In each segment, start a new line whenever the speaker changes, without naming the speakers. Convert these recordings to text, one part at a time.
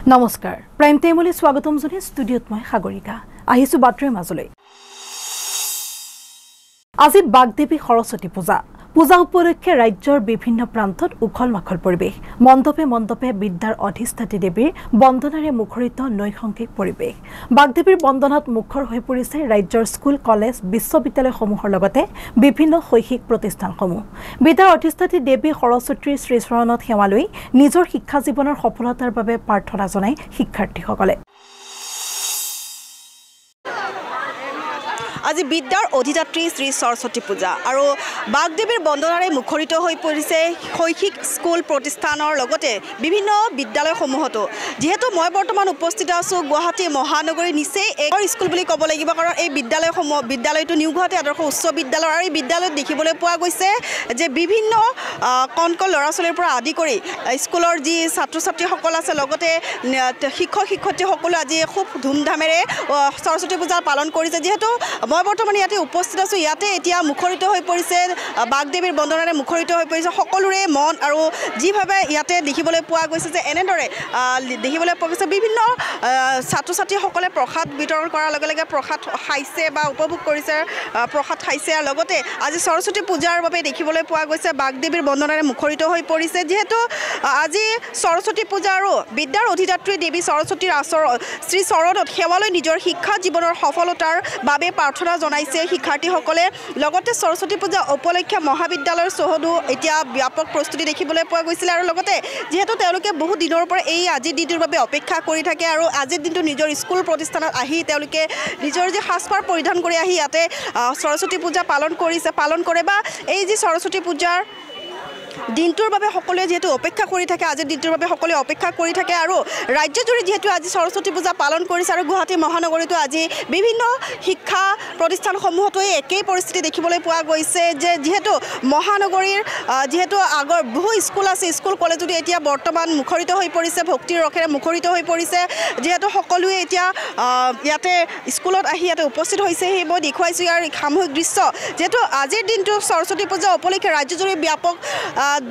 নমস্কাৰ প্ৰাইম টাইমলৈ স্বাগতম জনাই ষ্টুডিঅ'ত মই সাগৰিকা আহিছো বাতৰিৰ মাজলৈ আজি বাগদেৱী সৰস্বতী পূজা উপলক্ষে ৰাজ্যৰ বিভিন্ন প্ৰান্তত উখল মাখল পৰিৱেশ মণ্ডপে বিদ্যাৰ অধিষ্ঠাত্ৰী দেৱীৰ বন্দনাৰে মুখৰিত নৈসংগিক পৰিৱেশ বাগদেৱীৰ বন্দনাত মুখৰ হৈ পৰিছে ৰাজ্যৰ স্কুল কলেজ বিশ্ববিদ্যালয়সমূহৰ লগতে বিভিন্ন শৈক্ষিক প্ৰতিষ্ঠানসমূহ বিদ্যাৰ অধিষ্ঠাত্ৰী দেৱী সৰস্বতীৰ শ্ৰীচৰণত সেৱা লৈ নিজৰ শিক্ষা জীৱনৰ সফলতাৰ বাবে প্ৰাৰ্থনা জনায় শিক্ষাৰ্থীসকলে
আজি বিদ্যাৰ অধিষ্ঠাত্ৰী শ্ৰী সৰস্বতী পূজা আৰু বাগদেৱীৰ বন্দনাৰে মুখৰিত হৈ পৰিছে শৈক্ষিক স্কুল প্ৰতিষ্ঠানৰ লগতে বিভিন্ন বিদ্যালয়সমূহতো যেহেতু মই বৰ্তমান উপস্থিত আছো গুৱাহাটী মহানগৰী নিচেই একৰ স্কুল বুলি ক'ব লাগিব কাৰণ এই বিদ্যালয়টো নিউ গুৱাহাটী আদৰ্শ উচ্চ বিদ্যালয় আৰু এই বিদ্যালয়ত দেখিবলৈ পোৱা গৈছে যে বিভিন্ন কণ ল'ৰা ছোৱালীৰ পৰা আদি কৰি স্কুলৰ যি ছাত্ৰ ছাত্ৰীসকল আছে লগতে শিক্ষক শিক্ষয়িত্ৰীসকলে আজি খুব ধুমধামেৰে সৰস্বতী পূজা পালন কৰিছে যেহেতু মই বৰ্তমান ইয়াতে উপস্থিত আছো ইয়াতে এতিয়া মুখৰিত হৈ পৰিছে বাগদেৱীৰ বন্দনাৰে মুখৰিত হৈ পৰিছে সকলোৰে মন আৰু যিভাৱে ইয়াতে দেখিবলৈ পোৱা গৈছে যে এনেদৰে দেখিবলৈ পোৱা গৈছে বিভিন্ন ছাত্ৰ ছাত্ৰীসকলে প্ৰসাদ বিতৰণ কৰাৰ লগে লগে প্ৰসাদ খাইছে বা উপভোগ কৰিছে প্ৰসাদ খাইছে আৰু লগতে আজি সৰস্বতী পূজাৰ বাবে দেখিবলৈ পোৱা গৈছে বাগদেৱীৰ বন্দনাৰে মুখৰিত হৈ পৰিছে যেহেতু আজি সৰস্বতী পূজা আৰু বিদ্যাৰ অধিষ্ঠাত্ৰী দেৱী সৰস্বতীৰ শ্ৰী চৰণত সেৱালৈ নিজৰ শিক্ষা জীৱনৰ সফলতাৰ বাবে প্ৰাৰ্থনা জনাইছে শিক্ষাৰ্থীসকলে লগতে সৰস্বতী পূজা উপলক্ষে মহাবিদ্যালয়ৰ চৌহদো এতিয়া ব্যাপক প্ৰস্তুতি দেখিবলৈ পোৱা গৈছিল আৰু লগতে যেহেতু তেওঁলোকে বহু দিনৰ পৰা এই আজিৰ দিনটোৰ বাবে অপেক্ষা কৰি থাকে আৰু আজিৰ দিনটো নিজৰ স্কুল প্ৰতিষ্ঠানত আহি তেওঁলোকে নিজৰ যে সাজপাৰ পৰিধান কৰি আহি ইয়াতে সৰস্বতী পূজা পালন কৰে বা এই যে সৰস্বতী পূজাৰ দিনটোৰ বাবে সকলোৱে যেহেতু অপেক্ষা কৰি থাকে আজিৰ দিনটোৰ বাবে সকলোৱে অপেক্ষা কৰি থাকে আৰু ৰাজ্যজুৰি যেহেতু আজি সৰস্বতী পূজা পালন কৰিছে আৰু গুৱাহাটী মহানগৰীতো আজি বিভিন্ন শিক্ষা প্ৰতিষ্ঠানসমূহতো একেই পৰিস্থিতি দেখিবলৈ পোৱা গৈছে যে যিহেতু মহানগৰীৰ যেহেতু আগৰ বহু স্কুল আছে স্কুল কলেজতো এতিয়া বৰ্তমান মুখৰিত হৈ পৰিছে ভক্তিৰ ৰসেৰে মুখৰিত হৈ পৰিছে যেহেতু সকলোৱে এতিয়া ইয়াতে স্কুলত আহি ইয়াতে উপস্থিত হৈছে সেই মই দেখুৱাইছোঁ ইয়াৰ সামূহিক দৃশ্য যেহেতু আজিৰ দিনটো সৰস্বতী পূজা উপলক্ষে ৰাজ্যজুৰি ব্যাপক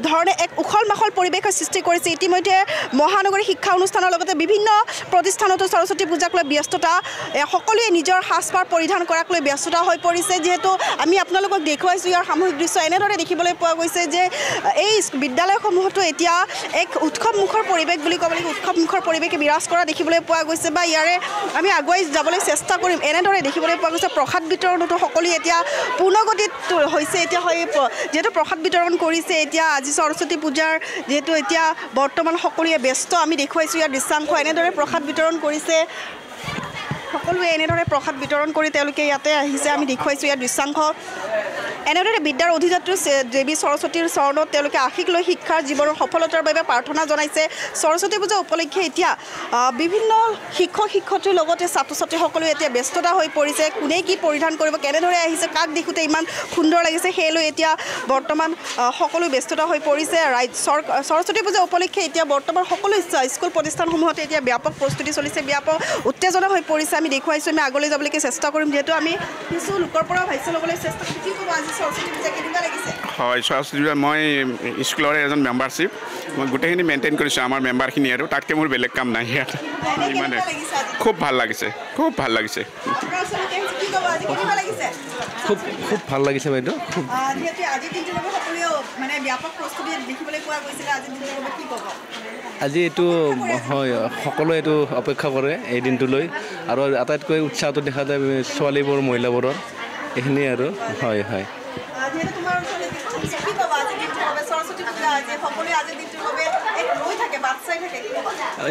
ধৰণে এক উখল মাখল পৰিৱেশৰ সৃষ্টি কৰিছে ইতিমধ্যে মহানগৰী শিক্ষা অনুষ্ঠানৰ লগতে বিভিন্ন প্ৰতিষ্ঠানতো সৰস্বতী পূজাক লৈ ব্যস্ততা সকলোৱে নিজৰ সাজপাৰ পৰিধান কৰাক লৈ ব্যস্ততা হৈ পৰিছে যেহেতু আমি আপোনালোকক দেখুৱাইছোঁ ইয়াৰ সামূহিক দৃশ্য এনেদৰে দেখিবলৈ পোৱা গৈছে যে এই বিদ্যালয়সমূহতো এতিয়া এক উৎসৱমুখৰ পৰিৱেশ বুলি ক'ব লাগিব উৎসৱমুখৰ পৰিৱেশে বিৰাজ কৰা দেখিবলৈ পোৱা গৈছে বা ইয়াৰে আমি আগুৱাই যাবলৈ চেষ্টা কৰিম এনেদৰে দেখিবলৈ পোৱা গৈছে প্ৰসাদ বিতৰণতো সকলোৱে এতিয়া পূৰ্ণগতিত হৈছে এতিয়া যেহেতু প্ৰসাদ বিতৰণ কৰিছে এতিয়া আজি সৰস্বতী পূজাৰ যেহেতু এতিয়া বৰ্তমান সকলোৱে ব্যস্ত আমি দেখুৱাইছোঁ ইয়াৰ দৃশ্যাংশ এনেদৰে প্ৰসাদ বিতৰণ কৰিছে সকলোৱে এনেদৰে প্ৰসাদ বিতৰণ কৰি তেওঁলোকে ইয়াতে আহিছে আমি দেখুৱাইছোঁ ইয়াৰ দৃশ্যাংশ এনেদৰে বিদ্যাৰ অধিষ্ঠাত্ৰী দেৱী সৰস্বতীৰ চৰণত তেওঁলোকে আশীষ লৈ শিক্ষাৰ জীৱনৰ সফলতাৰ বাবে প্ৰাৰ্থনা জনাইছে সৰস্বতী পূজা উপলক্ষে এতিয়া বিভিন্ন শিক্ষক শিক্ষয়িত্ৰীৰ লগতে ছাত্ৰ ছাত্ৰীসকলেও এতিয়া ব্যস্ততা হৈ পৰিছে কোনে কি পৰিধান কৰিব কেনেদৰে আহিছে কাক দেখোঁতে ইমান সুন্দৰ লাগিছে সেইলৈ এতিয়া বৰ্তমান সকলো ব্যস্ততা হৈ পৰিছে সৰস্বতী পূজা উপলক্ষে এতিয়া বৰ্তমান সকলো স্কুল প্ৰতিষ্ঠানসমূহতে এতিয়া ব্যাপক প্ৰস্তুতি চলিছে ব্যাপক উত্তেজনা হৈ পৰিছে আমি দেখুৱাইছোঁ আমি আগলৈ যাবলৈকে চেষ্টা কৰিম যেহেতু আমি কিছু লোকৰ পৰা ভাষ্য ল'বলৈ চেষ্টা কৰিম আজি সৰস্বতী পূজা কেনেকুৱা লাগিছে হয়
সৰস্বতী পূজা মই স্কুলৰ এজন মেম্বাৰশ্বিপ মই গোটেইখিনি মেইনটেইন কৰিছোঁ আমাৰ মেম্বাৰখিনি আৰু তাতকৈ মোৰ বেলেগ কাম নাই ইয়াত ইমানে খুব ভাল লাগিছে খুব ভাল লাগিছে
খুব ভাল লাগিছে বাইদেউ খুব আজি এইটো হয় সকলোৱে এইটো অপেক্ষা কৰে এই দিনটোলৈ আৰু আটাইতকৈ উৎসাহটো দেখা যায় ছোৱালীবোৰ মহিলাবোৰৰ এইখিনিয়ে আৰু হয় হয়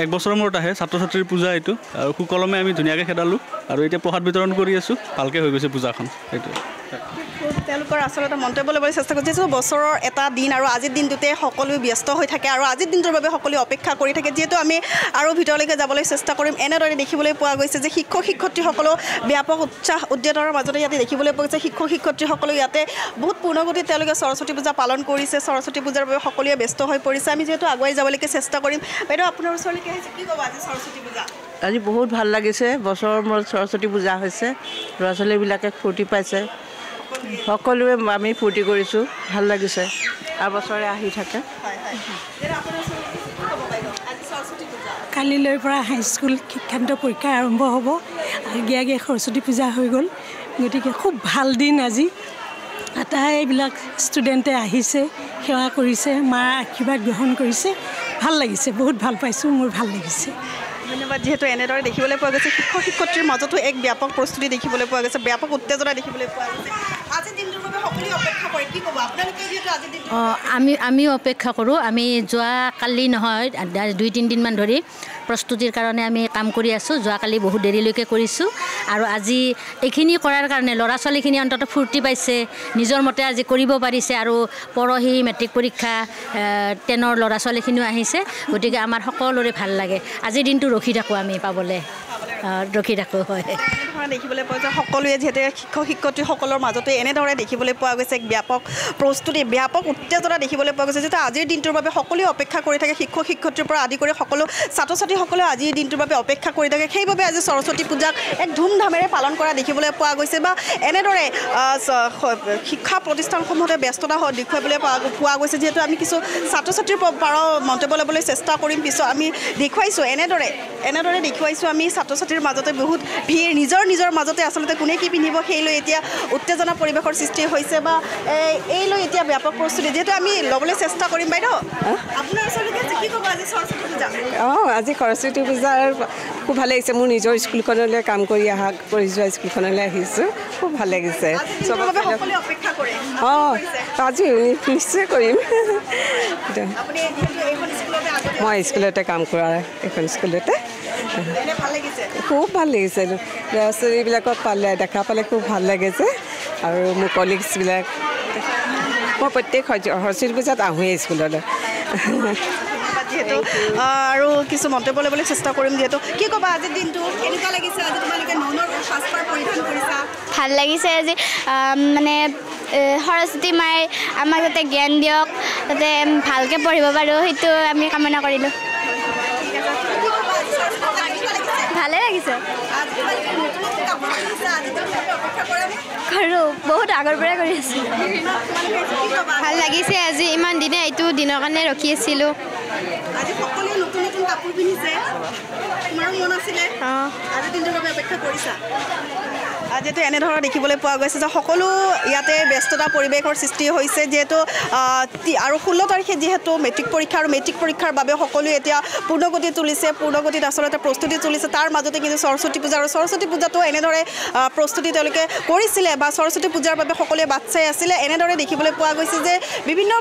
এক বছৰৰ মূৰত আহে ছাত্ৰ ছাত্ৰীৰ পূজা এইটো আৰু সুকলমে আমি ধুনীয়াকৈ খেদালোঁ আৰু এতিয়া প্ৰসাদ বিতৰণ কৰি আছোঁ ভালকৈ হৈ গৈছে পূজাখন সেইটোৱে
তেওঁলোকৰ আচলতে মন্তব্য ল'বলৈ চেষ্টা কৰিছে যিহেতু বছৰৰ এটা দিন আৰু আজিৰ দিনটোতে সকলোৱে ব্যস্ত হৈ থাকে আৰু আজিৰ দিনটোৰ বাবে সকলোৱে অপেক্ষা কৰি থাকে যিহেতু আমি আৰু ভিতৰলৈকে যাবলৈ চেষ্টা কৰিম এনেদৰে দেখিবলৈ পোৱা গৈছে যে শিক্ষক শিক্ষয়িত্ৰীসকলেও ব্যাপক উৎসাহ উদ্যতৰ মাজতে ইয়াতে দেখিবলৈ পোৱা গৈছে শিক্ষক শিক্ষয়িত্ৰীসকলেও ইয়াতে বহুত পূৰ্ণগতিত তেওঁলোকে সৰস্বতী পূজা পালন কৰিছে সৰস্বতী পূজাৰ বাবে সকলোৱে ব্যস্ত হৈ পৰিছে আমি যিহেতু আগুৱাই যাবলৈকে চেষ্টা কৰিম বাইদেউ আপোনাৰ ওচৰলৈকে আহিছে কি ক'ব আজি সৰস্বতী পূজা
আজি বহুত ভাল লাগিছে বছৰৰ মূৰত সৰস্বতী পূজা হৈছে ল'ৰা ছোৱালীবিলাকে ফূৰ্তি পাইছে সকলোৱে আমি ফূৰ্তি কৰিছোঁ ভাল লাগিছে আৰু বছৰে আহি থাকে
কালিলৈৰ পৰা হাইস্কুল শিক্ষান্ত পৰীক্ষা আৰম্ভ হ'ব আগে আগে সৰস্বতী পূজা হৈ গ'ল গতিকে খুব ভাল দিন আজি আটাইবিলাক ষ্টুডেণ্টে আহিছে সেৱা কৰিছে মাৰ আশীৰ্বাদ গ্ৰহণ কৰিছে ভাল লাগিছে বহুত ভাল পাইছোঁ মোৰ ভাল লাগিছে
ধন্যবাদ যিহেতু এনেদৰে দেখিবলৈ পোৱা গৈছে শিক্ষক শিক্ষয়িত্ৰীৰ মাজতো এক ব্যাপক প্ৰস্তুতি দেখিবলৈ পোৱা গৈছে ব্যাপক উত্তেজনা দেখিবলৈ পোৱা গৈছে আজি দিনটোৰ বাবে সকলোৱে অপেক্ষা কৰে কি ক'ব আপোনালোকে যিহেতু আজি দিনটো
আমিও অপেক্ষা কৰোঁ আমি যোৱাকালি নহয় 2-3 দিনমান ধৰি প্ৰস্তুতিৰ কাৰণে আমি কাম কৰি আছোঁ যোৱাকালি বহুত দেৰিলৈকে কৰিছোঁ আৰু আজি এইখিনি কৰাৰ কাৰণে ল'ৰা ছোৱালীখিনি অন্ততঃ ফূৰ্তি পাইছে নিজৰ মতে আজি কৰিব পাৰিছে আৰু পৰহি মেট্ৰিক পৰীক্ষা 10ৰ ল'ৰা ছোৱালীখিনিও আহিছে গতিকে আমাৰ সকলোৰে ভাল লাগে আজিৰ দিনটো ৰখি থাকোঁ আমি পাবলৈ ৰখি থাকোঁ হয়
দেখিবলৈ পোৱা যায় সকলোৱে যিহেতু শিক্ষক শিক্ষয়িত্ৰীসকলৰ মাজতে এনেদৰে দেখিবলৈ পোৱা গৈছে এক ব্যাপক প্ৰস্তুতি ব্যাপক উত্তেজনা দেখিবলৈ পোৱা গৈছে যিহেতু আজিৰ দিনটোৰ বাবে সকলোৱে অপেক্ষা কৰি থাকে শিক্ষক শিক্ষয়িত্ৰীৰ পৰা আদি কৰি সকলো ছাত্ৰ ছাত্ৰীসকলেও আজিৰ দিনটোৰ বাবে অপেক্ষা কৰি থাকে সেইবাবে আজি সৰস্বতী পূজাক এক ধুমধামেৰে পালন কৰা দেখিবলৈ পোৱা গৈছে বা এনেদৰে শিক্ষা প্ৰতিষ্ঠানসমূহতে ব্যস্ততা দেখুৱাবলৈ পোৱা গৈছে যিহেতু আমি কিছু ছাত্ৰ ছাত্ৰীৰ পৰা মন্তব্য ল'বলৈ চেষ্টা কৰিম পিছত আমি দেখুৱাইছোঁ এনেদৰে দেখুৱাইছোঁ আমি ছাত্ৰ ছাত্ৰীৰ মাজতে বহুত ভিৰ নিজৰ মাজতে আচলতে কোনে কি পিন্ধিব সেই লৈ এতিয়া উত্তেজনা পৰিৱেশৰ সৃষ্টি হৈছে বা এই লৈ এতিয়া ব্যাপক প্ৰস্তুতি যিহেতু আমি ল'বলৈ চেষ্টা কৰিম বাইদেউ আপোনাৰ আচলতে কি ক'ব আজি সৰস্বতী পূজা
আজি সৰস্বতী পূজাৰ খুব ভাল লাগিছে মোৰ নিজৰ স্কুলখনলৈ কাম কৰি যোৱা স্কুলখনলৈ আহিছোঁ খুব ভাল লাগিছে আজি নিশ্চয় কৰিম মই স্কুলতে কাম কৰা এখন স্কুলতে খুব ভাল লাগিছে ল'ৰা ছোৱালীবিলাকক দেখা পালে খুব ভাল লাগিছে আৰু মোৰ কলিগছবিলাক মই প্ৰত্যেক সৰস্বতী পূজাত আহোঁৱেই স্কুললৈ
যিহেতু আৰু কিছু মন্তব্য ল'বলৈ চেষ্টা কৰিম যিহেতু কি ক'বা আজিৰ দিনটো কেনেকুৱা লাগিছে আজি তোমালোকে ননৰ সাজপাৰ পৰিধান কৰিছা
ভাল লাগিছে আজি মানে সৰস্বতী মায়ে আমাক যাতে জ্ঞান দিয়ক যাতে ভালকৈ পঢ়িব পাৰোঁ সেইটো আমি কামনা কৰিলোঁ ভালে লাগিছে কৰোঁ বহুত আগৰ পৰাই কৰি আছোঁ ভাল লাগিছে আজি ইমান দিনে এইটো দিনৰ কাৰণে ৰখি আছিলোঁ
আজি সকলোৱে নতুন নতুন কাপোৰ পিন্ধিছে তোমাৰো মন আছিলে আজি দিনটোৰ বাবে অপেক্ষা কৰিছা যিহেতু এনেধৰণৰ দেখিবলৈ পোৱা গৈছে যে সকলো ইয়াতে ব্যস্ততা পৰিৱেশৰ সৃষ্টি হৈছে যিহেতু আৰু 16 তাৰিখে যিহেতু মেট্ৰিক পৰীক্ষা আৰু মেট্ৰিক পৰীক্ষাৰ বাবে সকলোৱে এতিয়া পূৰ্ণগতিত আচলতে প্ৰস্তুতি চলিছে তাৰ মাজতে কিন্তু সৰস্বতী পূজা আৰু সৰস্বতী পূজাটো এনেদৰে প্ৰস্তুতি তেওঁলোকে কৰিছিলে বা সৰস্বতী পূজাৰ বাবে সকলোৱে বাট চাই আছিলে এনেদৰে দেখিবলৈ পোৱা গৈছে যে বিভিন্ন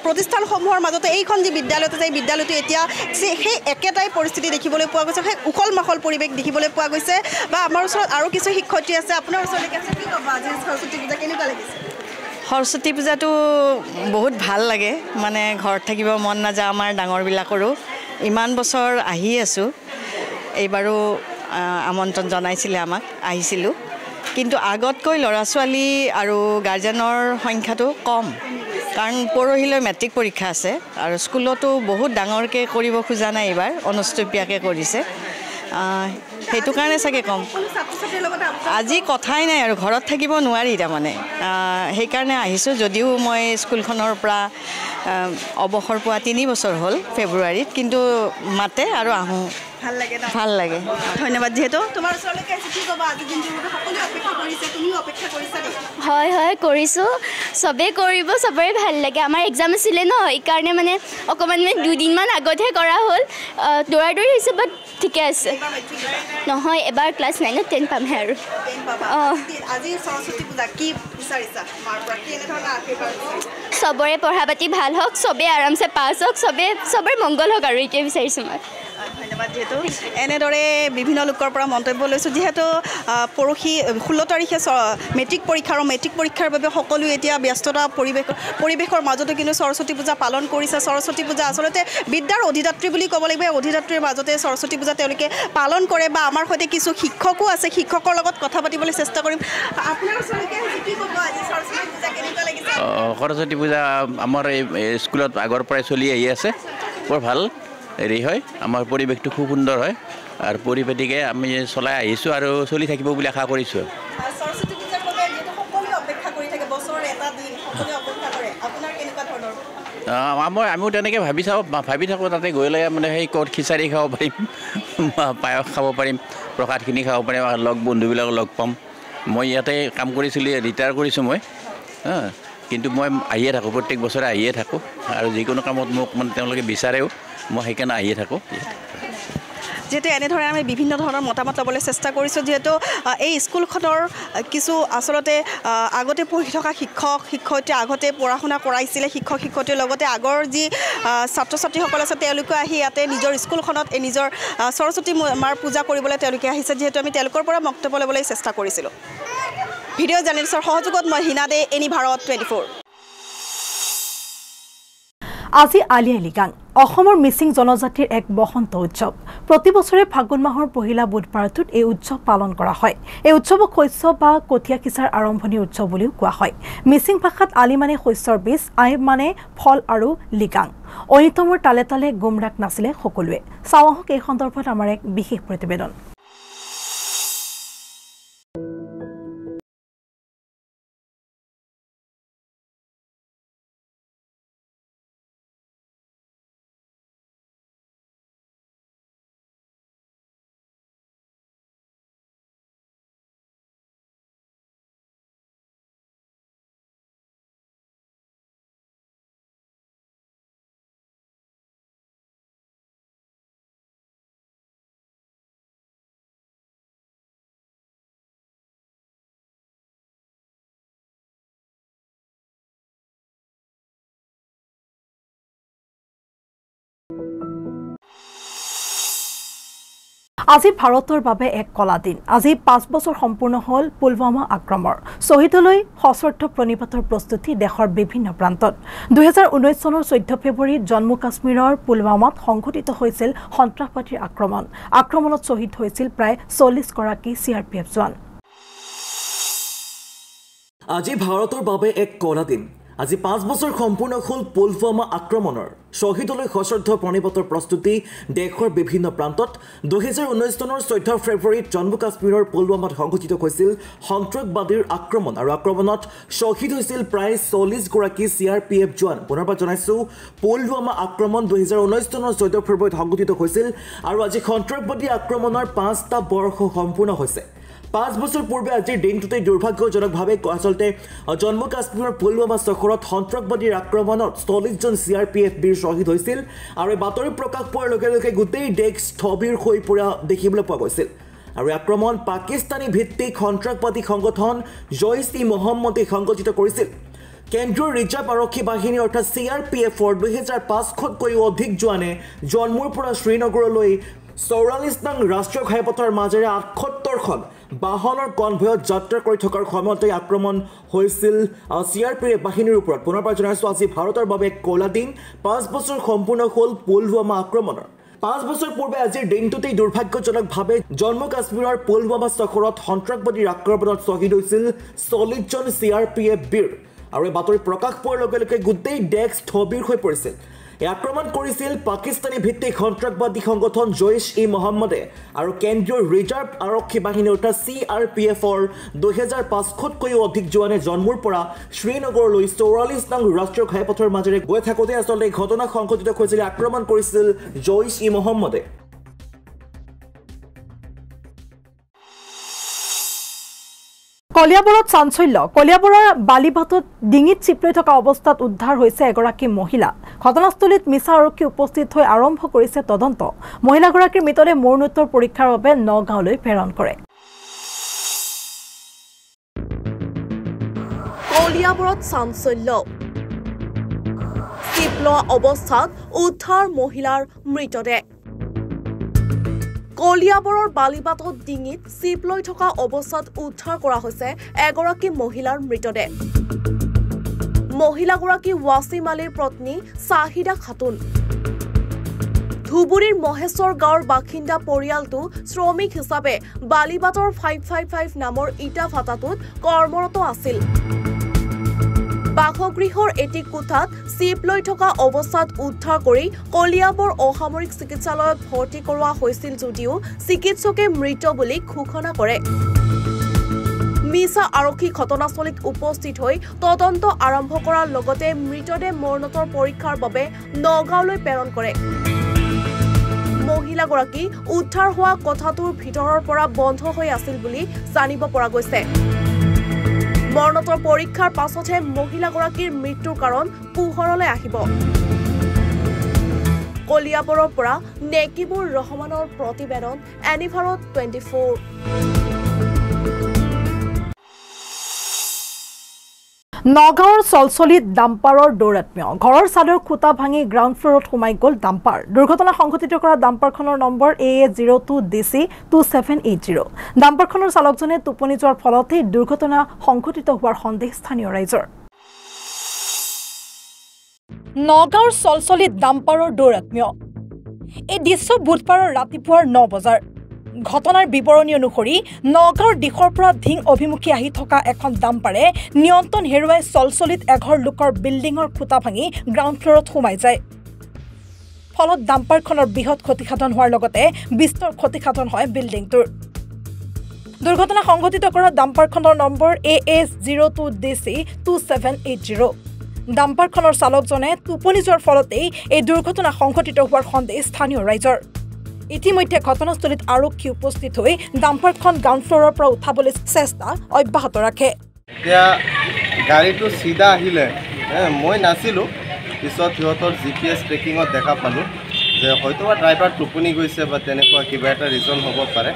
প্ৰতিষ্ঠানসমূহৰ মাজতে এইখন যি বিদ্যালয়ত আছে এই বিদ্যালয়টো এতিয়া সেই একেটাই পৰিস্থিতি দেখিবলৈ পোৱা গৈছে সেই উখল মাখল পৰিৱেশ দেখিবলৈ পোৱা গৈছে বা আমাৰ ওচৰত আৰু কিছু শিক্ষয়িত্ৰী আছে আপোনাৰ ওচৰলৈকে আছে কি ক'ব আজি সৰস্বতী পূজা কেনেকুৱা লাগিছে
সৰস্বতী পূজাটো বহুত ভাল লাগে মানে ঘৰত থাকিব মন নাযায় আমাৰ ডাঙৰবিলাকৰো ইমান বছৰ আহি আছোঁ এইবাৰো আমন্ত্ৰণ জনাইছিলে আমাক আহিছিলোঁ কিন্তু আগতকৈ ল'ৰা ছোৱালী আৰু গাৰ্জেনৰ সংখ্যাটো কম কাৰণ পৰহিলৈ মেট্ৰিক পৰীক্ষা আছে আৰু স্কুলতো বহুত ডাঙৰকৈ কৰিব খোজা নাই এইবাৰ অনুষ্ঠুপীয়াকৈ কৰিছে সেইটো কাৰণে চাগে কম আজি কথাই নাই আৰু ঘৰত থাকিব নোৱাৰি তাৰমানে সেইকাৰণে আহিছোঁ যদিও মই স্কুলখনৰ পৰা অৱসৰ পোৱা 3 বছৰ হ'ল ফেব্ৰুৱাৰীত কিন্তু মাতে আৰু আহোঁ ভাল লাগে
ধন্যবাদ যিহেতু তোমাৰ ওচৰলৈকে কি ক'বা আজি দিনটোৰ সকলোৱে অপেক্ষা কৰিছে তুমিও অপেক্ষা কৰিছা নে
হয় কৰিছোঁ চবেই কৰিব চবৰে ভাল লাগে আমাৰ এক্সাম আছিলে ন এইকাৰণে মানে অকণমান 2 দিনমান আগতহে কৰা হ'ল দৌৰা-দৌৰি হৈছে বাট ঠিকে আছে নহয় এবাৰ ক্লাছ 9 10 পামহে আৰু
আজি সৰস্বতী পূজা কি বিচাৰিছা মাৰ পৰা কি এনেধৰণৰ আশীৰ্বাদ
চবৰে পঢ়া পাতি ভাল হওক চবেই আৰামছে পাছ হওক চবৰে মংগল হওক আৰু এইটোৱে বিচাৰিছোঁ মই
ধন্যবাদ যিহেতু এনেদৰে বিভিন্ন লোকৰ পৰা মন্তব্য লৈছোঁ যিহেতু পৰহি 16 তাৰিখে মেট্ৰিক পৰীক্ষা আৰু মেট্ৰিক পৰীক্ষাৰ বাবে সকলোৱে এতিয়া ব্যস্ততা পৰিৱেশৰ মাজতো কিন্তু সৰস্বতী পূজা পালন কৰিছে সৰস্বতী পূজা আচলতে বিদ্যাৰ অধিদাত্ৰী বুলি ক'ব লাগিব অধিদাত্ৰীৰ মাজতে সৰস্বতী পূজা তেওঁলোকে পালন কৰে বা আমাৰ সৈতে কিছু শিক্ষকো আছে শিক্ষকৰ লগত কথা পাতিবলৈ চেষ্টা কৰিম আপোনাৰ ওচৰলৈকে কি ক'ব আজি সৰস্বতী পূজা কেনেকুৱা লাগিছে
সৰস্বতী পূজা আমাৰ এই স্কুলত আগৰ পৰাই চলি আহি আছে বৰ ভাল হেৰি হয় আমাৰ পৰিৱেশটো খুব সুন্দৰ হয় আৰু পৰিপাটিকৈ আমি চলাই আহিছোঁ আৰু চলি থাকিব বুলি আশা কৰিছোঁ
সৰস্বতী পূজাৰ বাবে যিহেতু সকলোৱে অপেক্ষা কৰি থাকে বছৰৰ এটা দিন সকলোৱে অপেক্ষা কৰে আপোনাৰ কেনেকুৱা ধৰণৰ
আমিও তেনেকৈ ভাবি থাকোঁ তাতে গৈ লৈ মানে সেই ক'ত খিচাৰি খাব পাৰিম পায়স খাব পাৰিম প্ৰসাদখিনি খাব পাৰিম লগ বন্ধুবিলাকক লগ পাম মই ইয়াতে কাম কৰিছিলোঁ ৰিটায়াৰ কৰিছোঁ মই কিন্তু মই আহিয়ে থাকোঁ প্ৰত্যেক বছৰে আহিয়ে থাকোঁ আৰু যিকোনো কামত মোক মানে তেওঁলোকে বিচাৰেও মই সেইকাৰণে আহিয়ে থাকোঁ
যেহেতু এনেধৰণে আমি বিভিন্ন ধৰণৰ মতামত ল'বলৈ চেষ্টা কৰিছোঁ যিহেতু এই স্কুলখনৰ কিছু আচলতে আগতে পঢ়ি থকা শিক্ষক শিক্ষয়িত্ৰী আগতে পঢ়া শুনা কৰাইছিলে শিক্ষক শিক্ষয়িত্ৰীৰ লগতে আগৰ যি ছাত্ৰ ছাত্ৰীসকল আছে তেওঁলোকে আহি ইয়াতে নিজৰ স্কুলখনত এই নিজৰ সৰস্বতী মাৰ পূজা কৰিবলৈ তেওঁলোকে আহিছে যিহেতু আমি তেওঁলোকৰ পৰা বক্তব্য ল'বলৈ চেষ্টা কৰিছিলোঁ ভিডিঅ' জাৰ্নেলিষ্টৰ সহযোগত মই হিনা দে এনি ভাৰত 24
আজি আলি আই লৃগাং অসমৰ মিচিং জনজাতিৰ এক বসন্ত উৎসৱ প্ৰতি বছৰে ফাগুন মাহৰ পহিলা বুধবাৰটোত এই উৎসৱ পালন কৰা হয় এই উৎসৱক শস্য বা কঠীয়া কিচাৰ আৰম্ভণি উৎসৱ বুলিও কোৱা হয় মিচিং ভাষাত আলি মানে শস্যৰ বীজ আই মানে ফল আৰু লিগাং ঐনিতমৰ তালে তালে গুমৰাক নাছিলে সকলোৱে চাওঁহক এই সন্দৰ্ভত আমাৰ এক বিশেষ প্ৰতিবেদন আজি ভাৰতৰ বাবে এক কলা দিন আজি 5 বছৰ সম্পূৰ্ণ হল পুলৱামা আক্ৰমণ শহীদলৈ সশ্ৰদ্ধ প্ৰণিপাতৰ প্ৰস্তুতি দেশৰ বিভিন্ন প্ৰান্তত 2019 চনৰ 14 ফেব্ৰুৱাৰীত জম্মু কাশ্মীৰৰ পুলৱামাত সংঘটিত হৈছিল সন্ত্ৰাসবাদীৰ আক্ৰমণত শহীদ হৈছিল প্ৰায় 40 গৰাকী CRPF জোৱান
আজি ভাৰতৰ বাবে এক কলা দিন আজি 5 বছৰ সম্পূৰ্ণ হল পুলৱামা আক্ৰমণৰ শহীদলৈ সশ্ৰদ্ধ প্ৰণিপাতৰ প্ৰস্তুতি দেশৰ বিভিন্ন প্ৰান্তত 2019 চনৰ 14 ফেব্ৰুৱাৰীত জম্মু কাশ্মীৰৰ পুলৱামাত সংঘটিত হৈছিল সন্ত্ৰাসবাদীৰ আক্ৰমণ আৰু আক্ৰমণত শহীদ হৈছিল প্ৰায় 40 গৰাকী CRPF জোৱান পুনৰবাৰ জনাইছো পুলৱামা আক্ৰমণ 2019 চনৰ 14 ফেব্ৰুৱাৰীত সংঘটিত হৈছিল আৰু আজি সন্ত্ৰাসবাদী আক্ৰমণৰ 5টা বৰ্ষ সম্পূৰ্ণ হৈছে 5 বছৰ পূৰ্বে আজিৰ দিনটোতে দুৰ্ভাগ্যজনকভাৱে আচলতে জম্মু কাশ্মীৰৰ পুলৱামা চহৰত সন্ত্ৰাসবাদীৰ আক্ৰমণত 40 জন CRPF বীৰ শ্বহীদ হৈছিল আৰু এই বাতৰি প্ৰকাশ পোৱাৰ লগে লগে গোটেই দেশ স্থবিৰ হৈ পৰা দেখিবলৈ পোৱা গৈছিল আৰু আক্ৰমণ পাকিস্তানী ভিত্তিক সন্ত্ৰাসবাদী সংগঠন জইচ-ই-মহম্মদে সংগঠিত কৰিছিল কেন্দ্ৰীয় ৰিজাৰ্ভ আৰক্ষী বাহিনী অৰ্থাৎ CRPFৰ 2500তকৈও অধিক জোৱানে জম্মুৰ পৰা শ্ৰীনগৰলৈ 44 নং ৰাষ্ট্ৰীয় ঘাইপথৰ মাজেৰে 78খন বাহনৰ কনভয়ত যাত্ৰা কৰি থকাৰ সময়তে আক্ৰমণ হৈছিল CRPF বাহিনীৰ ওপৰত পুনৰবাৰ জনাইছো আজি ভাৰতৰ বাবে কলা দিন 5 বছৰ সম্পূৰ্ণ হল পুলৱামা আক্ৰমণৰ 5 বছৰ পূৰ্বে আজিৰ দিনটোতে দুৰ্ভাগ্যজনকভাৱে জম্মু কাশ্মীৰৰ পুলৱামা চহৰত সন্ত্ৰাসবাদীৰ আক্ৰমণত শ্বহীদ হৈছিল 40 জন CRPF বীৰ আৰু এই বাতৰি প্ৰকাশ পোৱাৰ লগে লগে গোটেই দেশ স্থবিৰ হৈ পৰিছিল এই আক্ৰমণ কৰিছিল পাকিস্তানী ভিত্তিক সন্ত্ৰাসবাদী সংগঠন জইচ-ই-মহম্মদে আৰু কেন্দ্ৰীয় ৰিজাৰ্ভ আৰক্ষী বাহিনী অৰ্থাৎ CRPFৰ 2500তকৈও অধিক জোৱানে জম্মুৰ পৰা শ্ৰীনগৰলৈ 44 নং ৰাষ্ট্ৰীয় ঘাইপথৰ মাজেৰে গৈ থাকোঁতে আচলতে ঘটনা সংঘটিত হৈছিল আক্ৰমণ কৰিছিল জইচ-ই-মহম্মদে
কলিয়াবৰত চাঞ্চল্য কলিয়াবৰৰ বালিভাটত ডিঙিত চিপলৈ থকা অৱস্থাত উদ্ধাৰ হৈছে এগৰাকী মহিলা ঘটনাস্থলীত মিছা আৰক্ষী উপস্থিত হৈ আৰম্ভ কৰিছে তদন্ত মহিলাগৰাকীৰ মৃতদেহ মৰণোত্তৰ পৰীক্ষাৰ বাবে নগাঁৱলৈ প্ৰেৰণ কৰে
কলিয়াবৰত চাঞ্চল্য চিপলোৱা অৱস্থাত উদ্ধাৰ মহিলাৰ মৃতদেহ কলিয়াবৰৰ বালিবাটত ডিঙিত চিপ লৈ থকা অৱস্থাত উদ্ধাৰ কৰা হৈছে এগৰাকী মহিলাৰ মৃতদেহ মহিলাগৰাকী ৱাছিম আলীৰ পত্নী চাহিদা খাতুন ধুবুৰীৰ মহেশ্বৰ গাঁৱৰ বাসিন্দা পৰিয়ালটো শ্ৰমিক হিচাপে বালিবাটৰ 555 নামৰ ইটা ভাটাটোত কৰ্মৰত আছিল বাসগৃহৰ এটি কোঠাত চিপ লৈ থকা অৱস্থাত উদ্ধাৰ কৰি কলিয়াবৰ অসামৰিক চিকিৎসালয়ত ভৰ্তি কৰোৱা হৈছিল যদিও চিকিৎসকে মৃত বুলি ঘোষণা কৰে মিছা আৰক্ষী ঘটনাস্থলীত উপস্থিত হৈ তদন্ত আৰম্ভ কৰাৰ লগতে মৃতদেহ মৰণোত্তৰ পৰীক্ষাৰ বাবে নগাঁৱলৈ প্ৰেৰণ কৰে মহিলাগৰাকী উদ্ধাৰ হোৱা কোঠাটোৰ ভিতৰৰ পৰা বন্ধ হৈ আছিল বুলি জানিব পৰা গৈছে মৰণোত্তৰ পৰীক্ষাৰ পাছতহে মহিলাগৰাকীৰ মৃত্যুৰ কাৰণ পোহৰলৈ আহিব কলিয়াবৰৰ পৰা নেকিবুৰ ৰহমানৰ প্ৰতিবেদন এনিভাৰত 24
নগাঁৱৰ চলচলিত ডাম্পাৰৰ দৌৰাত্ম্য ঘৰৰ চাদৰ খুটা ভাঙি গ্ৰাউণ্ড ফ্ল'ৰত সোমাই গ'ল ডাম্পাৰ দুৰ্ঘটনা সংঘটিত কৰা ডাম্পাৰখনৰ নম্বৰ AA02DC2780 ডাম্পাৰখনৰ চালকজনে টোপনি যোৱাৰ ফলতে দুৰ্ঘটনা সংঘটিত হোৱাৰ সন্দেহ স্থানীয় ৰাইজৰ নগাঁৱৰ চলচলিত ডাম্পাৰৰ দৌৰাত্ম্য এই দৃশ্য বুধবাৰৰ ৰাতিপুৱাৰ 9 বজাৰ ঘটনাৰ বিৱৰণী অনুসৰি নগাঁৱৰ দিশৰ পৰা ধিং অভিমুখী আহি থকা এখন ডাম্পাৰে নিয়ন্ত্ৰণ হেৰুৱাই চলচলিত এঘৰ লোকৰ বিল্ডিঙৰ খুটা ভাঙি গ্ৰাউণ্ড ফ্ল'ৰত সোমাই যায় ফলত ডাম্পাৰখনৰ বৃহৎ ক্ষতিসাধন হোৱাৰ লগতে বিস্তৰ ক্ষতিসাধন হয় বিল্ডিংটোৰ দুৰ্ঘটনা সংঘটিত কৰা ডাম্পাৰখনৰ নম্বৰ AA02DC2780 ডাম্পাৰখনৰ চালকজনে টোপনি যোৱাৰ ফলতেই এই দুৰ্ঘটনা সংঘটিত হোৱাৰ সন্দেহ স্থানীয় ৰাইজৰ ইতিমধ্যে ঘটনাস্থলীত আৰক্ষী উপস্থিত হৈ ডাম্পাৰখন গ্ৰাউণ্ড ফ্ল'ৰৰ পৰা উঠাবলৈ চেষ্টা অব্যাহত ৰাখে
এতিয়া গাড়ীটো চিধা আহিলে মই নাছিলোঁ পিছত সিহঁতৰ GPS ট্ৰেকিঙত দেখা পালোঁ যে হয়তো ড্ৰাইভাৰ টোপনি গৈছে বা তেনেকুৱা কিবা এটা ৰিজন হ'ব পাৰে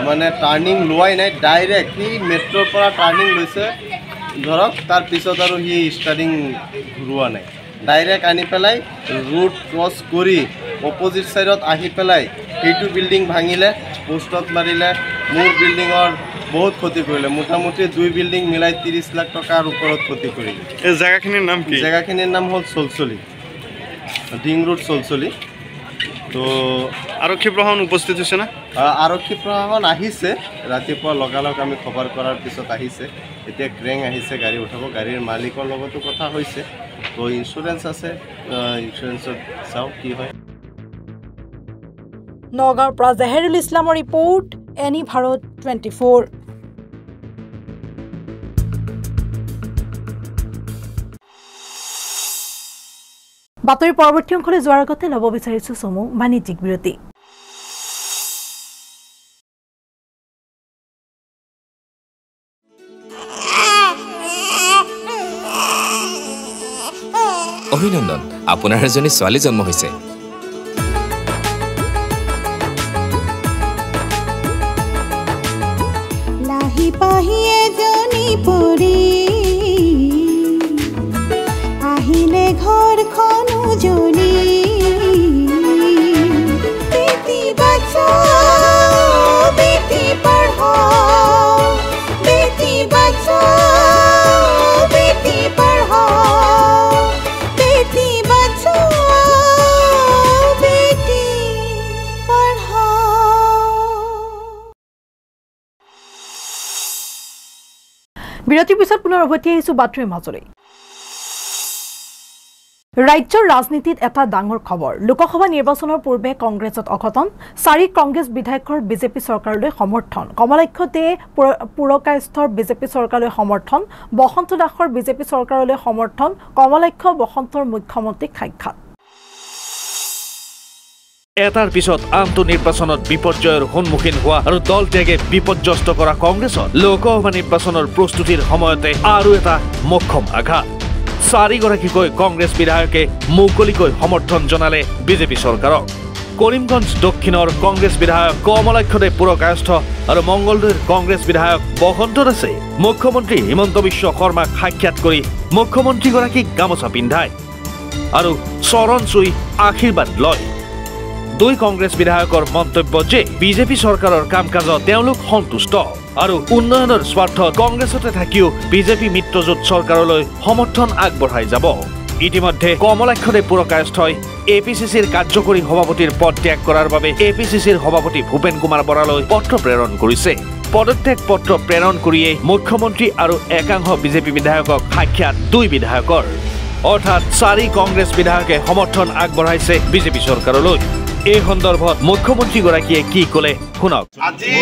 মানে টাৰ্ণিং লোৱাই নাই ডাইৰেক্ট সি মেট্ৰ'ৰ পৰা টাৰ্ণিং লৈছে ধৰক তাৰ পিছত আৰু সি ষ্টাৰ্টিং ঘূৰোৱা নাই ডাইৰেক্ট আনি পেলাই ৰুট ক্ৰছ কৰি অপজিট ছাইডত আহি পেলাই সেইটো বিল্ডিং ভাঙিলে পোষ্টত মাৰিলে মোৰ বিল্ডিঙৰ বহুত ক্ষতি কৰিলে মোটামুটি 2 বিল্ডিং মিলাই 30 লাখ টকাৰ ওপৰত ক্ষতি কৰিলে
এই জায়গাখিনিৰ নাম কি
জায়গাখিনিৰ নাম হ'ল চলচলি ডিং ৰোড চলচলি তো
আৰক্ষী প্ৰশাসন উপস্থিত হৈছে না
আৰক্ষী প্ৰশাসন আহিছে ৰাতিপুৱা লগালগ আমি খবৰ কৰাৰ পিছত আহিছে এতিয়া ক্ৰেং আহিছে গাড়ী উঠাব গাড়ীৰ মালিকৰ লগতো কথা হৈছে তো ইঞ্চুৰেঞ্চ আছে ইঞ্চুৰেঞ্চত চাওঁ কি হয়
নগাঁৱৰ পৰা জাহেৰুল ইছলামৰ ৰিপৰ্ট এনিভাৰত 24 বাতৰি পৰৱৰ্তী অংশলৈ যোৱাৰ আগতে ল'ব বিচাৰিছো চমু বাণিজ্যিক বিৰতি
অভিনন্দন আপোনাৰ এজনী ছোৱালী জন্ম হৈছে
লাহি পাহি এজনী পৰি আহিলে ঘৰখন উজলি বেটি বাঁচাও বেটি পঢ়াও বেটি বাঁচাও বেটি পঢ়াও বেটি বাঁচাও বেটি পঢ়াও
বিৰতিৰ পিছত পুনৰ উভতি আহিছো বাতৰিৰ মাজলৈ ৰাজ্যৰ ৰাজনীতিত এটা ডাঙৰ খবৰ লোকসভা নিৰ্বাচনৰ পূৰ্বে কংগ্ৰেছত অঘটন 4 কংগ্ৰেছ বিধায়কৰ বিজেপি চৰকাৰলৈ সমৰ্থন কমলাক্ষ দে পুৰকায়স্থৰ বিজেপি চৰকাৰলৈ সমৰ্থন বসন্ত দাসৰ বিজেপি চৰকাৰলৈ সমৰ্থন কমলাক্ষ বসন্তৰ মুখ্যমন্ত্ৰীক সাক্ষাৎ
এটাৰ পিছত আনটো নিৰ্বাচনত বিপৰ্যয়ৰ সন্মুখীন হোৱা আৰু দল ত্যাগে বিপৰ্যস্ত কৰা কংগ্ৰেছত লোকসভা নিৰ্বাচনৰ প্ৰস্তুতিৰ সময়তে আৰু এটা মোক্ষম আঘাত 4 গৰাকীকৈ কংগ্ৰেছ বিধায়কে মুকলিকৈ সমৰ্থন জনালে বিজেপি চৰকাৰক কৰিমগঞ্জ দক্ষিণৰ কংগ্ৰেছ বিধায়ক কমলাক্ষ দে পুৰকায়স্থ আৰু মংগলদৈৰ কংগ্ৰেছ বিধায়ক বসন্ত দাসে মুখ্যমন্ত্ৰী হিমন্ত বিশ্ব শৰ্মাক সাক্ষাৎ কৰি মুখ্যমন্ত্ৰীগৰাকীক গামোচা পিন্ধায় আৰু চৰণ চুই আশীৰ্বাদ লয় 2 কংগ্ৰেছ বিধায়কৰ মন্তব্য যে বিজেপি চৰকাৰৰ কাম-কাজত তেওঁলোক সন্তুষ্ট আৰু উন্নয়নৰ স্বাৰ্থত কংগ্ৰেছতে থাকিও বিজেপি মিত্ৰজোঁট চৰকাৰলৈ সমৰ্থন আগবঢ়াই যাব ইতিমধ্যে কমলাক্ষ দে পুৰকায়স্থই এপিচিচিৰ কাৰ্যকৰী সভাপতিৰ পদ ত্যাগ কৰাৰ বাবে এপিচিচিৰ সভাপতি ভূপেন কুমাৰ বৰালৈ পত্ৰ প্ৰেৰণ কৰিছে পদত্যাগ পত্ৰ প্ৰেৰণ কৰিয়ে মুখ্যমন্ত্ৰী আৰু একাংশ বিজেপি বিধায়কক সাক্ষাৎ 2 বিধায়কৰ অৰ্থাৎ 4 কংগ্ৰেছ বিধায়কে সমৰ্থন আগবঢ়াইছে বিজেপি চৰকাৰলৈ এই সন্দৰ্ভত মুখ্যমন্ত্ৰীগৰাকীয়ে কি ক'লে শুনক
আজি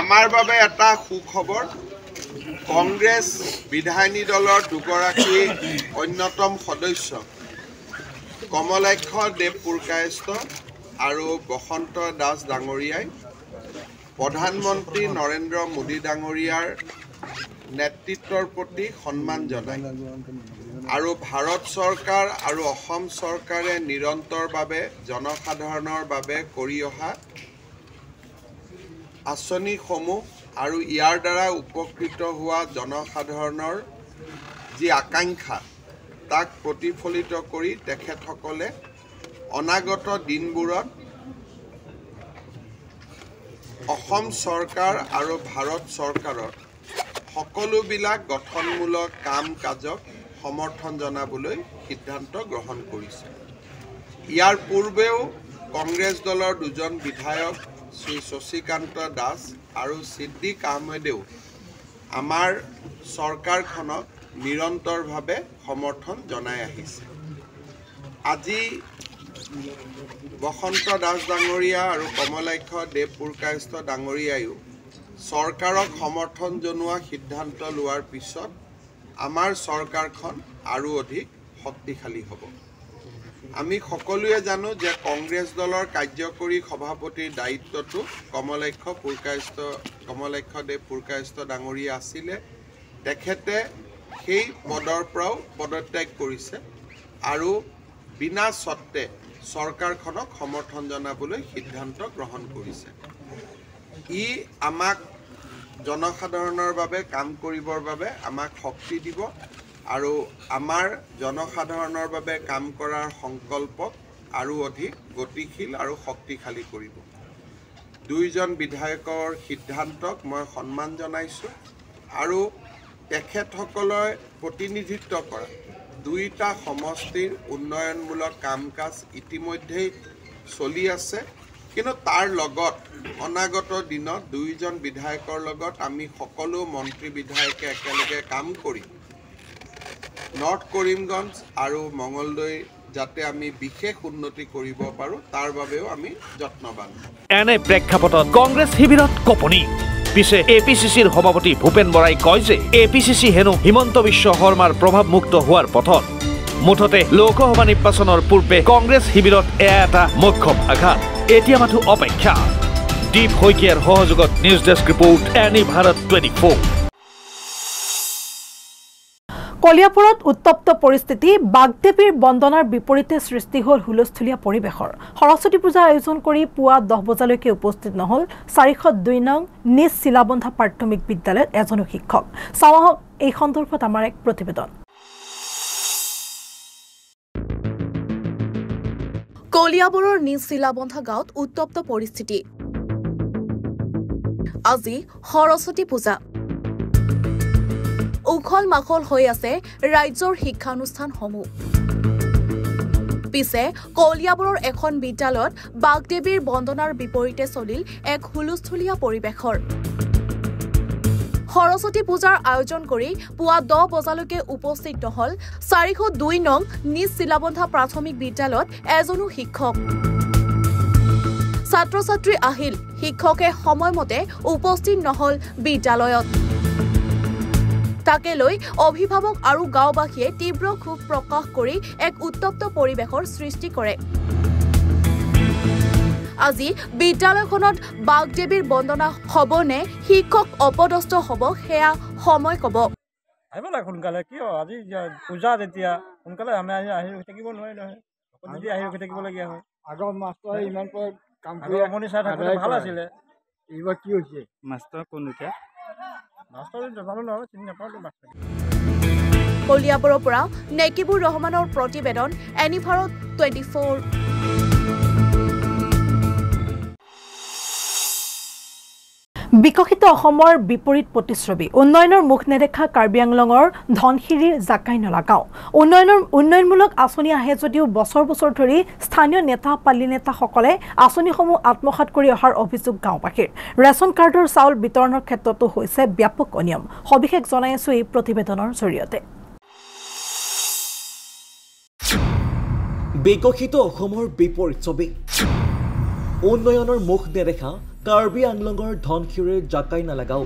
আমাৰ বাবে এটা সুখবৰ কংগ্ৰেছ বিধায়িনী দলৰ 2 গৰাকী অন্যতম সদস্য কমলাক্ষ দেৱ পুৰকায়স্থ আৰু বসন্ত দাস ডাঙৰীয়াই প্ৰধানমন্ত্ৰী নৰেন্দ্ৰ মোদী ডাঙৰীয়াৰ নেতৃত্বৰ প্ৰতি সন্মান জনায় আৰু ভাৰত চৰকাৰ আৰু অসম চৰকাৰে নিৰন্তৰভাৱে জনসাধাৰণৰ বাবে কৰি অহা আঁচনিসমূহ আৰু ইয়াৰ দ্বাৰা উপকৃত হোৱা জনসাধাৰণৰ যি আকাংক্ষা তাক প্ৰতিফলিত কৰি তেখেতসকলে অনাগত দিনবোৰত অসম চৰকাৰ আৰু ভাৰত চৰকাৰৰ সকলোবিলাক গঠনমূলক কাম কাজক সমৰ্থন জনাবলৈ সিদ্ধান্ত গ্ৰহণ কৰিছে। ইয়াৰ পূৰ্বেও কংগ্ৰেছ দলৰ দুজন বিধায়ক শ্ৰী শশীকান্ত দাস আৰু সিদ্দিক আহমেদেও আমাৰ চৰকাৰখনক নিৰন্তৰভাৱে সমৰ্থন জনাই আহিছে। আজি বসন্ত দাস ডাঙৰীয়া আৰু কমলাক্ষ দেৱ পুৰকায়স্থ ডাঙৰীয়ায়ো চৰকাৰক সমৰ্থন জনোৱা সিদ্ধান্ত লোৱাৰ পিছত আমাৰ চৰকাৰখন আৰু অধিক শক্তিশালী হ'ব। আমি সকলোৱে জানো যে কংগ্ৰেছ দলৰ কাৰ্যকৰী সভাপতিৰ দায়িত্বটো কমলাক্ষ দেৱ পুৰকায়স্থ ডাঙৰীয়া আছিলে। তেখেতে সেই পদৰ পৰাও পদত্যাগ কৰিছে আৰু বিনা স্বত্বে চৰকাৰখনক সমৰ্থন জনাবলৈ সিদ্ধান্ত গ্ৰহণ কৰিছে। ই আমাক জনসাধাৰণৰ বাবে কাম কৰিবৰ বাবে আমাক শক্তি দিব আৰু আমাৰ জনসাধাৰণৰ বাবে কাম কৰাৰ সংকল্পক আৰু অধিক গতিশীল আৰু শক্তিশালী কৰিব। দুইজন বিধায়কৰ সিদ্ধান্তক মই সন্মান জনাইছোঁ আৰু তেখেতসকলে প্ৰতিনিধিত্ব কৰা দুইটা সমষ্টিৰ উন্নয়নমূলক কাম কাজ ইতিমধ্যেই চলি আছে, কিন্তু তাৰ লগত অনাগত দিনত দুইজন বিধায়কৰ লগত আমি সকলো মন্ত্ৰী বিধায়কে একেলগে কাম কৰি নৰ্থ কৰিমগঞ্জ আৰু মঙলদৈ যাতে আমি বিশেষ উন্নতি কৰিব পাৰোঁ তাৰ বাবেও আমি যত্নবান।
এনে প্ৰেক্ষাপটত কংগ্ৰেছ শিবিৰত কঁপনি। পিছে APCCৰ সভাপতি ভূপেন বৰাই কয় যে APCC হেনো হিমন্ত বিশ্ব শৰ্মাৰ প্ৰভাৱমুক্ত হোৱাৰ পথত। মুঠতে লোকসভা নিৰ্বাচনৰ পূৰ্বে কংগ্ৰেছ শিবিৰত এয়া এটা মোক্ষম আঘাত। এতিয়া মাথো অপেক্ষা। দীপ শইকীয়াৰ সহযোগত news desk report any Bharat 24।
কলিয়াপুৰত উত্তপ্ত পৰিস্থিতি। বাগদেৱীৰ বন্দনাৰ বিপৰীতে সৃষ্টি হ'ল হুলস্থুলীয়া পৰিৱেশৰ। সৰস্বতী পূজাৰ আয়োজন কৰি পুৱা 10 বজালৈকে উপস্থিত নহ'ল 402 নং নিজ চিলাবন্ধা প্ৰাথমিক বিদ্যালয়ত এজনো শিক্ষক। চাওঁ আহক এই সন্দৰ্ভত আমাৰ এক প্ৰতিবেদন।
কলিয়াবৰৰ নিজ চিলাবন্ধা গাঁৱত উত্তপ্ত পৰিস্থিতি। আজি সৰস্বতী পূজা। উখল মাখল হৈ আছে ৰাজ্যৰ শিক্ষানুষ্ঠানসমূহ। পিছে কলিয়াবৰৰ এখন বিদ্যালয়ত বাগদেৱীৰ বন্দনাৰ বিপৰীতে চলিল এক হুলস্থুলীয়া পৰিৱেশৰ। সৰস্বতী পূজাৰ আয়োজন কৰি পুৱা 10 বজালৈকে উপস্থিত নহ'ল 402 নং নিজ চিলাবন্ধা প্ৰাথমিক বিদ্যালয়ত এজনো শিক্ষক। ছাত্ৰ ছাত্ৰী আহিল, শিক্ষকে সময়মতে উপস্থিত নহ'ল বিদ্যালয়ত। তাকে লৈ অভিভাৱক আৰু গাঁওবাসীয়ে তীব্ৰ ক্ষোভ প্ৰকাশ কৰি এক উত্তপ্ত পৰিৱেশৰ সৃষ্টি কৰে। আজি বিদ্যালয়খনত বাগদেৱীৰ বন্দনা হ'বনে শিক্ষক অপদস্থ হ'ব সেয়া সময় ক'ব।
আহিব লাগে সোনকালে, কিয় আজি পূজা যেতিয়া সোনকালে আমি আহি ৰখি থাকিব নোৱাৰি নহয়, যদি আহি ৰখি থাকিবলগীয়া হয়। আগৰ মাষ্টৰ ইমান কাম কৰি আমনি চাই থাকোঁতে ভাল আছিলে। এইবাৰ কি হৈছে মাষ্টৰ কোন এতিয়া?
কলিয়াবৰৰ পৰা নেকিবুৰ ৰহমানৰ প্ৰতিবেদন এনি ভাৰত 24।
বিকশিত অসমৰ বিপৰীত প্ৰতিচ্ছবি। উন্নয়নৰ মুখ নেদেখা কাৰ্বি আংলঙৰ ধনশিৰিৰ জাকাইনলা গাঁও। উন্নয়নমূলক আঁচনি আহে যদিও বছৰ বছৰ ধৰি স্থানীয় নেতা পাল্লী নেতাসকলে আঁচনিসমূহ আত্মসাৎ কৰি অহাৰ অভিযোগ গাঁওবাসীৰ। ৰেচন কাৰ্ডৰ চাউল বিতৰণৰ ক্ষেত্ৰতো হৈছে ব্যাপক অনিয়ম। সবিশেষ জনাই আছো এই প্ৰতিবেদনৰ জৰিয়তে।
বিকশিত অসমৰ বিপৰীত ছবি। উন্নয়নৰ মুখ নেদেখা কাৰ্বি আংলঙৰ ধনশিৰিৰ জাকাইনলা গাঁও।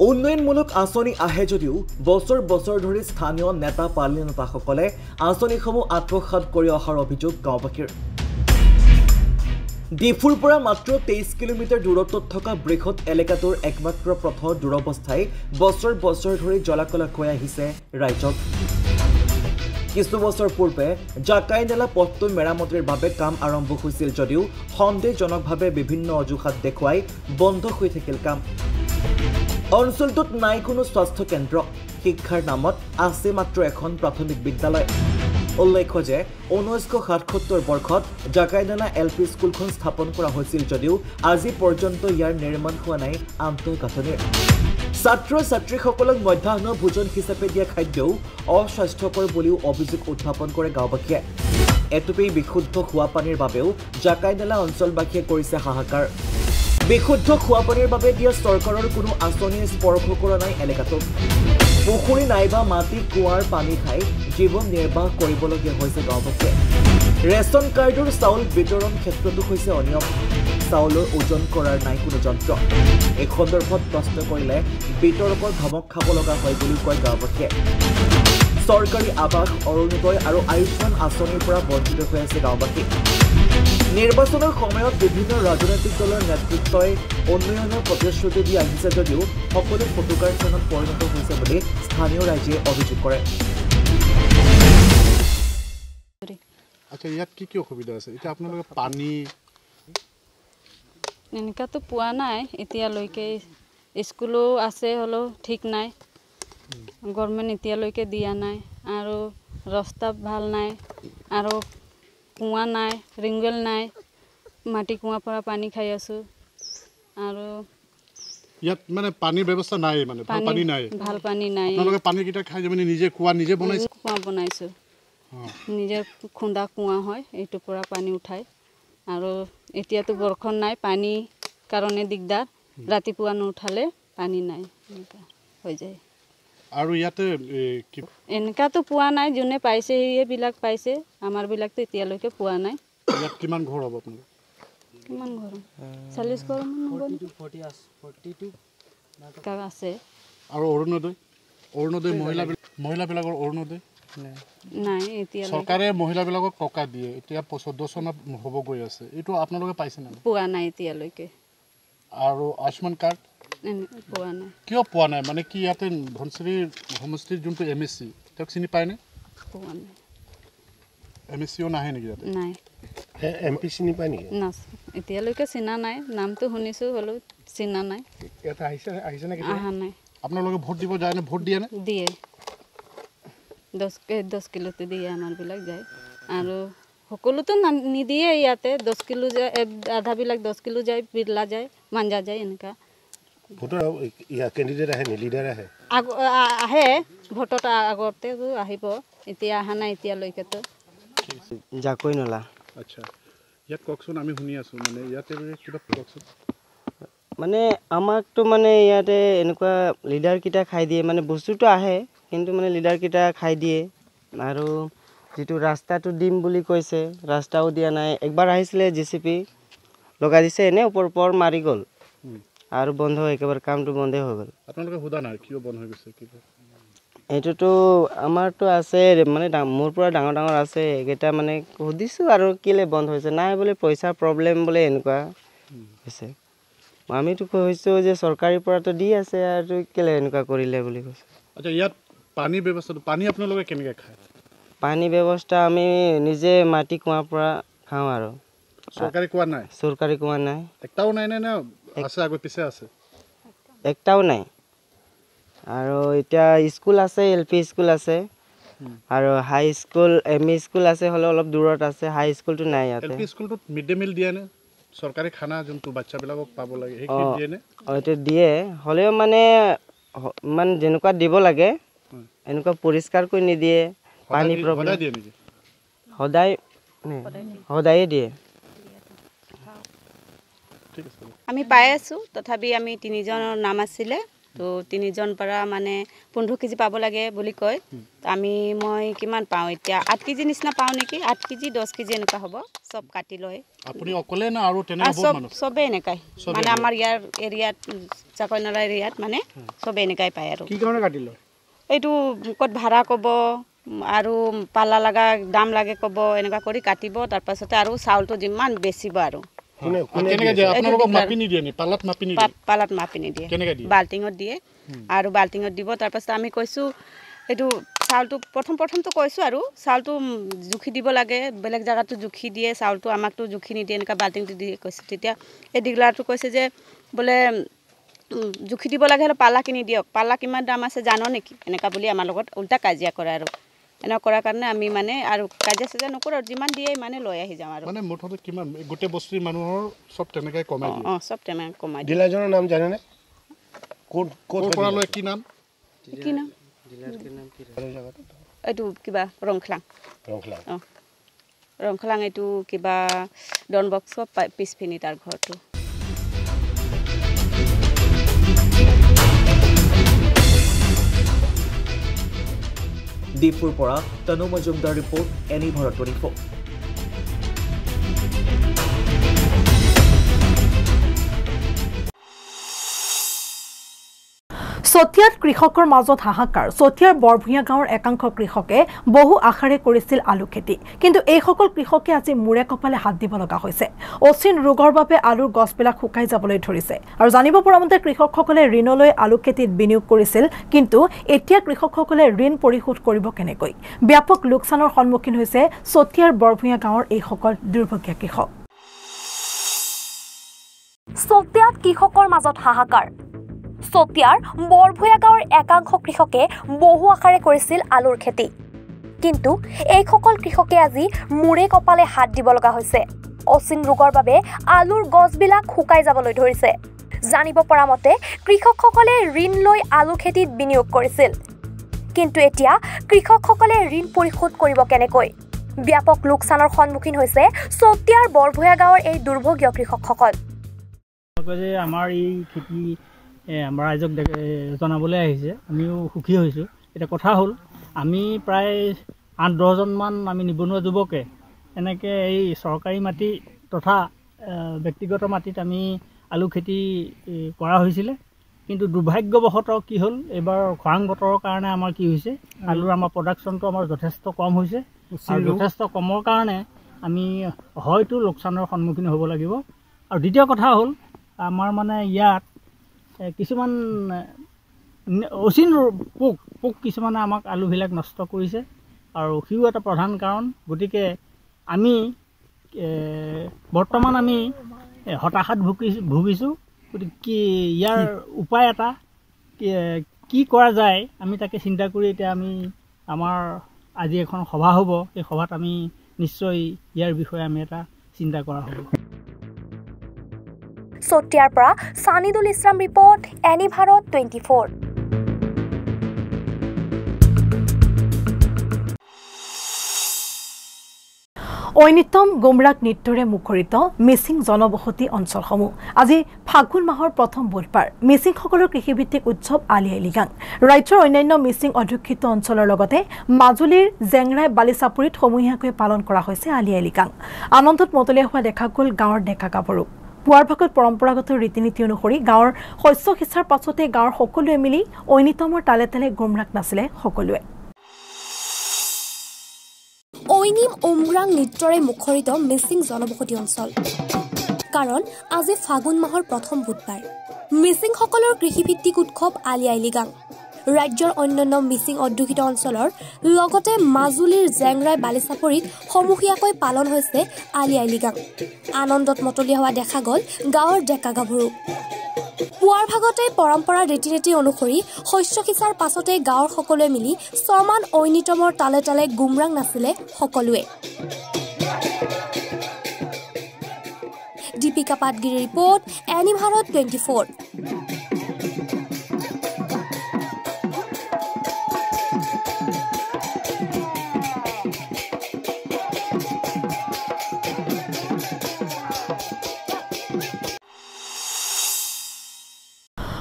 উন্নয়নমূলক আঁচনি আহে যদিও বছৰ বছৰ ধৰি স্থানীয় নেতা পাৰ্লি নেতাসকলে আঁচনিসমূহ আত্মসাৎ কৰি অহাৰ অভিযোগ গাঁওবাসীৰ ডিফুৰ পৰা মাত্ৰ 23 কিলোমিটাৰ দূৰত্বত থকা বৃহৎ এলেকাটোৰ একমাত্ৰ পথ দুৰৱস্থাই বছৰ বছৰ ধৰি জলাকলা হৈ আহিছে ৰাইজক কিছু বছৰ পূৰ্বে জাকাইনালা পথটো মেৰামতিৰ বাবে কাম আৰম্ভ হৈছিল যদিও সন্দেহজনকভাৱে বিভিন্ন অজুহাত দেখুৱাই বন্ধ হৈ থাকিল কাম অঞ্চলটোত নাই কোনো স্বাস্থ্য কেন্দ্ৰ শিক্ষাৰ নামত আছে মাত্ৰ এখন প্ৰাথমিক বিদ্যালয় উল্লেখ্য যে 1977 বৰ্ষত জাকাইনালা এলপি স্কুলখন স্থাপন কৰা হৈছিল যদিও আজি পৰ্যন্ত ইয়াৰ নিৰ্মাণ হোৱা নাই আন্তঃগাঁথনিৰ ছাত্ৰ ছাত্ৰীসকলক মধ্যাহ্ন ভোজন হিচাপে দিয়া খাদ্যও অস্বাস্থ্যকৰ বুলিও অভিযোগ উত্থাপন কৰে গাঁওবাসীয়ে এটুপি বিশুদ্ধ খোৱা পানীৰ বাবেও জাকাইনালা অঞ্চলবাসীয়ে কৰিছে হাহাকাৰ বিশুদ্ধ খোৱা পানীৰ বাবে দিয়া চৰকাৰৰ কোনো আঁচনিয়ে স্পৰ্শ কৰা নাই এলেকাটোত পুখুৰী নাইবা মাটি কুঁৱাৰ পানী খাই জীৱন নিৰ্বাহ কৰিবলগীয়া হৈছে গাঁওবাসীয়ে ৰেচন কাৰ্ডৰ চাউল বিতৰণ ক্ষেত্ৰতো হৈছে অনিয়ম চাউলৰ ওজন কৰাৰ নাই কোনো যন্ত্ৰ এই সন্দৰ্ভত প্ৰশ্ন কৰিলে বিতৰকৰ ধমক খাব লগা হয় বুলি কয় গাঁওবাসীয়ে চৰকাৰী আৱাস অৰুণোদয় আৰু আয়ুষ্মান আঁচনিৰ পৰা বঞ্চিত হৈ আছে গাঁওবাসী নিৰ্বাচনৰ সময়ত বিভিন্ন ৰাজনৈতিক দলৰ নেতৃত্বই উন্নয়নৰ প্ৰতিশ্ৰুতি দি আহিছে যদিও সকলো ফটোকাৰখনত পৰিণত হৈছে বুলি স্থানীয় ৰাইজে অভিযোগ কৰে
আচ্ছা ইয়াত কি অসুবিধা আছে এতিয়া আপোনালোকে পানী
এনেকাতো পোৱা নাই এতিয়ালৈকে স্কুলো আছে হ'লেও ঠিক নাই গভৰ্ণমেণ্ট এতিয়ালৈকে দিয়া নাই আৰু ৰাস্তা ভাল নাই আৰু কুঁৱা নাই ৰিংৱেল নাই মাটি কুঁৱাৰ পৰা পানী খাই আছোঁ আৰু
ইয়াত মানে পানীৰ ব্যৱস্থা নাই মানে ভাল পানী নাই
ভাল পানী নাই
আপোনালোকে পানী কিটা খাই মানে নিজে কুঁৱা নিজে বনাইছে
কুঁৱা বনাইছোঁ নিজৰ খুন্দা কুঁৱা হয় এইটোৰ পৰা পানী উঠাই আৰু এতিয়াতো বৰষুণ নাই পানী কাৰণে দিগদাৰ ৰাতিপুৱা নুঠালে পানী নাই হৈ যায়
আৰু ইয়াতে
এনেকাতো পোৱা নাই যোনে পাইছে এইবিলাক পাইছে আমাৰবিলাকতো এতিয়ালৈকে পোৱা নাই
ইয়াত কিমান ঘৰ হ'ব আপোনালোকৰ
কিমান ঘৰ 40 ঘৰ মান হ'ব 42 আছে
আৰু অৰুণোদয় মহিলাবিলাকৰ অৰুণোদয়
নাই এতিয়া
চৰকাৰে মহিলাবিলাকক টকা দিয়ে এতিয়া 14 চনত হ'ব গৈ আছে এইটো আপোনালোকে পাইছে না
পোৱা নাই এতিয়ালৈকে
আৰু আয়ুষ্মান কাৰ্ড
পোৱা নাই
কিয় পোৱা নাই মানে কি ইয়াতে ধনশ্ৰী সমষ্টিৰ যোনটো MSC তেওঁক চিনি পায়নে
পোৱা নাই
MSCও নাহে নেকি ইয়াতে
নাই
MP চিনি পায় নেকি
না এতিয়ালৈকে চিনা নাই নামটো শুনিছোঁ হ'লেও চিনা নাই
ইয়াতে আহিছে নেকি
অহা নাই
আপোনালোকে ভোট দিব যায় নে ভোট দিয়ে নে
দিয়ে 10 কিলোতে দিয়ে আমাৰবিলাক যায় আৰু সকলোতো নিদিয়ে ইয়াতে 10 কিলো যায় আধাবিলাক 10 কিলো যায় বিৰলা যায় মাঞ্জা যায় এনেকা
ভোটৰ কেণ্ডিডেট আহে নে লিডাৰ আহে
আহে ভোটত আগতে আহিব এতিয়া অহা নাই এতিয়ালৈকেতো
জাকৈনলা
আচ্ছা ইয়াত কওকচোন আমি শুনি আছোঁ মানে ইয়াতে কিবা কওকচোন
মানে আমাকতো মানে ইয়াতে এনেকুৱা লিডাৰকেইটা খাই দিয়ে মানে বস্তুটো আহে কিন্তু মানে লিডাৰকেইটা খাই দিয়ে আৰু যিটো ৰাস্তাটো দিম বুলি কৈছে ৰাস্তাও দিয়া নাই একবাৰ আহিছিলে JCP লগাই দিছে এনে ওপৰ মাৰি গ'ল আৰু বন্ধ একেবাৰে কামটো বন্ধই হৈ গ'ল
আপোনালোকে সোধা নাই কিয় বন্ধ হৈ গৈছে কি
এইটোতো আমাৰতো আছে মানে মোৰ পৰা ডাঙৰ আছে এইকেইটা মানে সুধিছোঁ আৰু কেলে বন্ধ হৈছে নাই বোলে পইচাৰ প্ৰব্লেম বোলে এনেকুৱা হৈছে আমিতো কৈছোঁ যে চৰকাৰীৰ পৰাতো দি আছে আৰু কেলে এনেকুৱা কৰিলে বুলি কৈছে
আচ্ছা ইয়াত পানীৰ ব্যৱস্থাটো পানী আপোনালোকে কেনেকৈ খায়
পানী ব্যৱস্থা আমি নিজে মাটি কুঁৱাৰ পৰা খাওঁ আৰু
চৰকাৰী কুঁৱা নাই
চৰকাৰী কুঁৱা নাই
একটাও নাই নে আছে আগত পিছে আছে
একটাও নাই আৰু এতিয়া স্কুল আছে LP স্কুল আছে আৰু হাই স্কুল ME স্কুল আছে হ'লে অলপ দূৰত আছে হাই স্কুলটো নাই ইয়াতে
LP স্কুলটোত মিড ডে মিল দিয়ে নে চৰকাৰী খানা যোনটো বাচ্চাবিলাকক পাব লাগে সেইখিনি দিয়ে নে
এইটো দিয়ে হ'লেও মানে যেনেকুৱা দিব লাগে এনেকুৱা পৰিষ্কাৰ কৰি নিদিয়ে পানী প্ৰব্লেম
দিয়ে নেকি
সদায়ে দিয়ে
আমি পাই আছোঁ তথাপি আমি 3জনৰ নাম আছিলে
তো 3জন পৰা মানে 15 কেজি পাব লাগে বুলি কয় মই কিমান পাওঁ এতিয়া 8 কেজি নিচিনা পাওঁ নেকি 8 কেজি 10 কেজি এনেকা হ'ব সব কাটি লয়
আপুনি অকলে না আৰু তেনে হ'ব মানুহ
সবে এনেকাই মানে আমাৰ ইয়াৰ এৰিয়াত চাকৈনলা এৰিয়াত মানে সবে এনেকাই পায় আৰু
কি কাৰণে কাটি লয়
এইটো কত ভাড়া কব আৰু পালা লাগা দাম লাগে কব এনেকা কৰি কাটিব তাৰ পাছতে আৰু চাউলটো যিমান বেছিব আৰু
কেনেকৈ দিয়ে আপোনালোকক মাপি নিদিয়ে নি পালাত মাপি নিদিয়ে
পালাত মাপি নিদিয়ে
কেনেকৈ দিয়ে
বাল্টিঙত দিয়ে আৰু বাল্টিঙত দিব তাৰ পাছত আমি কৈছো এইটো চাউলটো প্ৰথমটো কৈছো আৰু চাউলটো জুখি দিব লাগে বেলেগ জায়গাটো জুখি দিয়ে চাউলটো আমাকটো জুখি নিদিয়ে এনেকা বাল্টিংটো দিয়ে কৈছে তেতিয়া এই ডিগলাৰটো কৈছে যে বোলে জুখি দিব লাগে হলে পালা কিনি দিয়ক পালা কিমান দাম আছে জানো নেকি এনেকা বুলি আমাৰ লগত উল্টা কাজিয়া কৰে আৰু এনে কৰাৰ কাৰণে আমি মানে আৰু কাজিয়া সাজিয়া নকৰো আৰু যিমান দিয়ে মানে লৈ আহি যাওঁ আৰু
মানে মুঠতে কিমান গোটে বস্তুৰ মানুহৰ সব তেনেকৈ কমাই দিয়ে
সব তেনেকৈ কমাই দিয়ে
ডিলাৰজনৰ নাম জানেনে ক'ত
পৰা লৈ কি নাম
এইটো কিবা ৰংখলাং ৰংখলাং এইটো কিবা ডনবক্স পিছপিনি তাৰ ঘৰটো
ডিপুৰ পৰা তনু মজুমদাৰ ৰিপৰ্ট এনি ভাৰত 24
চতিয়াত কৃষকৰ মাজত হাহাকাৰ চতিয়াৰ বৰভূঞা গাঁৱৰ একাংশ কৃষকে বহু আশাৰে কৰিছিল আলু খেতি কিন্তু এইসকল কৃষকে আজি মূৰে কপালে হাত দিব লগা হৈছে অচিন ৰোগৰ বাবে আলুৰ গছবিলাক শুকাই যাবলৈ ধৰিছে আৰু জানিব পৰা মতে কৃষকসকলে ঋণলৈ আলু খেতিত বিনিয়োগ কৰিছিল কিন্তু এতিয়া কৃষকসকলে ঋণ পৰিশোধ কৰিব কেনেকৈ ব্যাপক লোকচানৰ সন্মুখীন হৈছে চতিয়াৰ বৰভূঞা গাঁৱৰ এইসকল দুৰ্ভগীয়া কৃষক
চতিয়াত কৃষকৰ মাজত হাহাকাৰ চতিয়াৰ বৰভূঞা গাঁৱৰ একাংশ কৃষকে বহু আশাৰে কৰিছিল আলুৰ খেতি কিন্তু এইসকল কৃষকে আজি মূৰে কপালে হাত দিব লগা হৈছে অচিন ৰোগৰ বাবে আলুৰ গছবিলাক শুকাই যাবলৈ ধৰিছে জানিব পৰা মতে কৃষকসকলে ঋণ লৈ আলু খেতিত বিনিয়োগ কৰিছিল কিন্তু এতিয়া কৃষকসকলে ঋণ পৰিশোধ কৰিব কেনেকৈ ব্যাপক লোকচানৰ সন্মুখীন হৈছে চতিয়াৰ বৰভূঞা গাঁৱৰ এই দুৰ্ভগীয় কৃষকসকল
আমাৰ এই খেতি আমাৰ ৰাইজক জনাবলৈ আহিছে আমিও সুখী হৈছোঁ এতিয়া কথা হ'ল আমি প্ৰায় 8-10জনমান আমি নিবনুৱা যুৱকে এনেকৈ এই চৰকাৰী মাটি তথা ব্যক্তিগত মাটিত আমি আলু খেতি কৰা হৈছিলে কিন্তু দুৰ্ভাগ্যবশতঃ কি হ'ল এইবাৰ খৰাং বতৰৰ কাৰণে আমাৰ কি হৈছে আলুৰ আমাৰ প্ৰডাকশ্যনটো আমাৰ যথেষ্ট কম হৈছে আৰু যথেষ্ট কমৰ কাৰণে আমি হয়তো লোকচানৰ সন্মুখীন হ'ব লাগিব আৰু দ্বিতীয় কথা হ'ল আমাৰ মানে ইয়াত কিছুমান অচিন পোক কিছুমানে আমাক আলুবিলাক নষ্ট কৰিছে আৰু সিও এটা প্ৰধান কাৰণ গতিকে আমি বৰ্তমান আমি হতাশাত ভুগিছোঁ গতিকে ইয়াৰ উপায় এটা কি কৰা যায় আমি তাকে চিন্তা কৰি এতিয়া আমি আমাৰ আজি এখন সভা হ'ব এই সভাত আমি নিশ্চয় ইয়াৰ বিষয়ে আমি এটা চিন্তা কৰা হ'ব
চতিয়াৰ পৰা সানিদুল ইছলাম ৰিপৰ্ট এনি ভাৰত 24
ঐনিতম গুমৰাগ নৃত্যৰে মুখৰিত মিচিং জনবসতি অঞ্চলসমূহ আজি ফাগুন মাহৰ প্ৰথম বুধবাৰ মিচিংসকলৰ কৃষিভিত্তিক উৎসৱ আলি আই লৃগাং ৰাজ্যৰ অন্যান্য মিচিং অধ্যুষিত অঞ্চলৰ লগতে মাজুলীৰ জেংৰাই বালিচাপৰিত সমূহীয়াকৈ পালন কৰা হৈছে আলি আই লৃগাং আনন্দত মতলীয়া হোৱা দেখা গ'ল গাঁৱৰ ডেকা গাভৰু পুৱাৰ ভাগত পৰম্পৰাগত ৰীতি নীতি অনুসৰি গাঁৱৰ শস্য সিঁচাৰ পাছতে গাঁৱৰ সকলোৱে মিলি ঐনিতমৰ তালে তালে গুমৰাগ নাছিলে সকলোৱে
ঐনিম উমৰাং নৃত্যৰে মুখৰিত মিচিং জনবসতি অঞ্চল কাৰণ আজি ফাগুন মাহৰ প্ৰথম বুধবাৰ মিচিংসকলৰ কৃষিভিত্তিক উৎসৱ আলি আই লৃগাং ৰাজ্যৰ অন্যান্য মিচিং অধ্যুষিত অঞ্চলৰ লগতে মাজুলীৰ জেংৰাই বালিচাপৰিত সমূহীয়াকৈ পালন হৈছে আলি আই লৃগাং আনন্দত মতলীয়া হোৱা দেখা গ'ল গাঁৱৰ ডেকা গাভৰু পুৱাৰ ভাগতে পৰম্পৰা ৰীতি নীতি অনুসৰি শস্য সিঁচাৰ পাছতে গাঁৱৰ সকলোৱে মিলি ছমান ঐনিতমৰ তালে তালে গুমৰাং নাছিলে সকলোৱে দীপিকা পাটগিৰি ৰিপৰ্ট এনি ভাৰত 24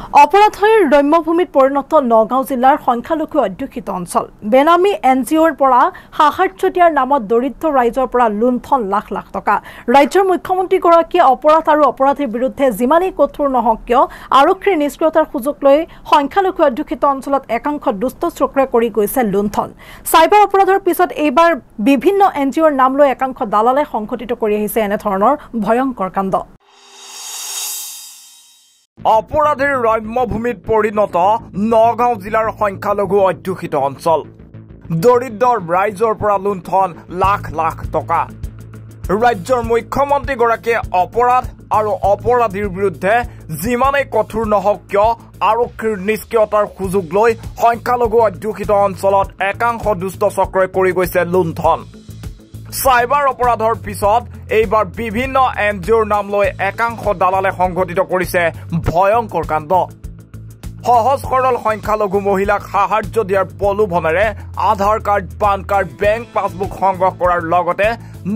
অপৰাধৰ ৰম্যভূমিত পৰিণত নগাঁও জিলাৰ সংখ্যালঘু অধ্যুষিত অঞ্চল বেনামী এনজিঅ'ৰ পৰা সাহায্য দিয়াৰ নামত দৰিদ্ৰ ৰাইজৰ পৰা লুণ্ঠন লাখ লাখ টকা ৰাজ্যৰ মুখ্যমন্ত্ৰীগৰাকীয়ে অপৰাধ আৰু অপৰাধীৰ বিৰুদ্ধে যিমানেই কঠোৰ নহওক কিয় আৰক্ষীৰ নিষ্ক্ৰিয়তাৰ সুযোগ লৈ সংখ্যালঘু অধ্যুষিত অঞ্চলত একাংশ দুষ্ট চক্ৰে কৰি গৈছে লুণ্ঠন চাইবাৰ অপৰাধৰ পিছত এইবাৰ বিভিন্ন এনজিঅ'ৰ নাম লৈ একাংশ দালালে সংঘটিত কৰি আহিছে এনেধৰণৰ ভয়ংকৰ কাণ্ড
অপৰাধীৰ ৰম্যভূমিত পৰিণত নগাঁও জিলাৰ সংখ্যালঘু অধ্যুষিত অঞ্চল দৰিদ্ৰ ৰাইজৰ পৰা লুণ্ঠন লাখ লাখ টকা ৰাজ্যৰ মুখ্যমন্ত্ৰীগৰাকীয়ে অপৰাধ আৰু অপৰাধীৰ বিৰুদ্ধে যিমানেই কঠোৰ নহওক কিয় আৰক্ষীৰ নিষ্ক্ৰিয়তাৰ সুযোগ লৈ সংখ্যালঘু অধ্যুষিত অঞ্চলত একাংশ দুষ্ট চক্ৰই কৰি গৈছে লুণ্ঠন চাইবাৰ অপৰাধৰ পিছত এইবাৰ বিভিন্ন এনজিঅ'ৰ নাম লৈ একাংশ দালালে সংঘটিত কৰিছে ভয়ংকৰ কাণ্ড সহজ সৰল সংখ্যালঘু মহিলাক সাহায্য দিয়াৰ প্ৰলোভনেৰে Aadhaar card PAN card bank passbook সংগ্ৰহ কৰাৰ লগতে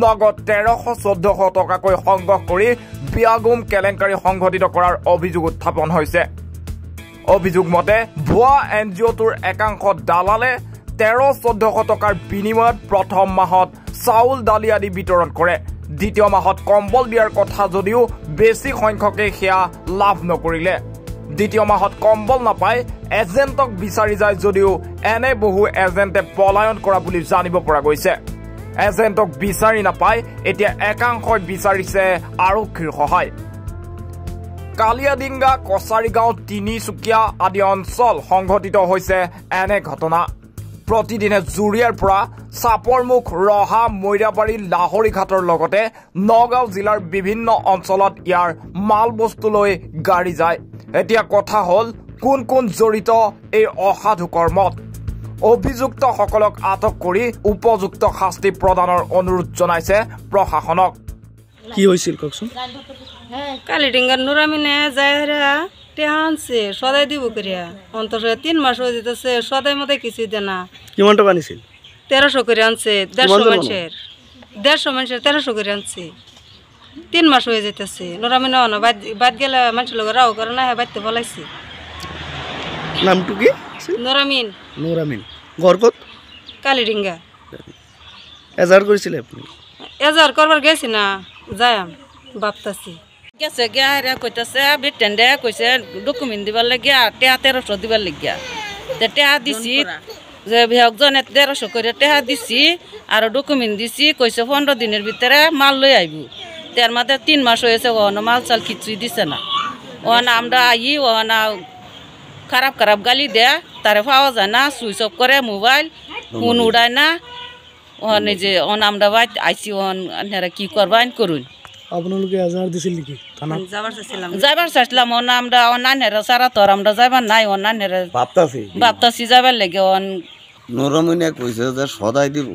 নগদ 1300-1400 টকাকৈ সংগ্ৰহ কৰি বিয়াগুম কেলেংকাৰী সংঘটিত কৰাৰ অভিযোগ উত্থাপন হৈছে অভিযোগ মতে ভুৱা এনজিঅ'টোৰ একাংশ দালালে 1300-1400 টকাৰ বিনিময়ত প্ৰথম মাহত চাউল দালি আদি বিতৰণ কৰে দ্বিতীয় মাহত কম্বল দিয়াৰ কথা যদিও বেছি সংখ্যকে সেয়া লাভ নকৰিলে দ্বিতীয় মাহত কম্বল নাপায় এজেণ্টক বিচাৰি যায় যদিও এনে বহু এজেণ্টে পলায়ন কৰা বুলি জানিব পৰা গৈছে এজেণ্টক বিচাৰি নাপায় এতিয়া একাংশই বিচাৰিছে আৰক্ষীৰ সহায় কালিয়াডিঙ্গা কছাৰীগাঁও তিনিচুকীয়া আদি অঞ্চল সংঘটিত হৈছে এনে ঘটনা প্ৰতিদিনে জুৰিয়াৰ পৰা চাপৰমুখ ৰহা মৈৰাবাৰী লাহৰীঘাটৰ লগতে নগাঁও জিলাৰ বিভিন্ন অঞ্চলত ইয়াৰ মাল বস্তু লৈ গাড়ী যায় এতিয়া কথা হল কোন কোন জড়িত এই অসাধু কৰ্মত অভিযুক্তসকলক আটক কৰি উপযুক্ত শাস্তি প্ৰদানৰ অনুৰোধ জনাইছে প্ৰশাসনক
কি হৈছিল কওকচোন
কালিডিঙ্গার নুরামিনে যায় টেহানছে সদাই দিব করিয়া অন্তত 3 মাস হয়ে যেতেছে সদাই মধ্যে কিছু দে না
কিমান টাকা নিছিল
1300 করে আনছে 150 মানুষের 1300 করে আনছে 3 মাস হয়ে যেতেছে নুরামিনে না বাদ গেলে মানুষ লোক রাও করে না বাইতে বলাইছে
নামটু কি
নুরামিন
ঘর কত
কালিডিঙ্গা
এজার করেছিল আপনি
এজার করবার গেছি না যাইম বাপতাছি গেছে গিয়া কইতাছে ব্রিটেন দে কইছে ডকুমেন্ট দিবার লাগিয়া 1300 দিবার লাগিয়া তে টেহা দিছি যে বিহকজনে 1300 করে টেহা দিছি আর ডকুমেন্ট দিছি কইছে 15 দিনের ভিতরে মাল লই আইব তার মধ্যে 3 মাস হয়েছে ওনা মাল চাল কিছুই দিছে না ওনা আমরা আই ওনা খারাপ খারাপ গালি দে তারে পাওয়া যায় না সুইচ অফ করে মোবাইল ফোন উড়ায় না ওনে যে ওনা আমরা বাইত আইছি ওনারা কি করবান করুন
আপনাকে আজার দিছিল নাকি থানা
যাবার চাইছিলাম ওনা আমরা অনানেরা সারা তোর আমরা যাবার নাই অনানেরা বাপতাছি যাবার লাগে অন
নুরমিনে কইছে যে সদাই দিব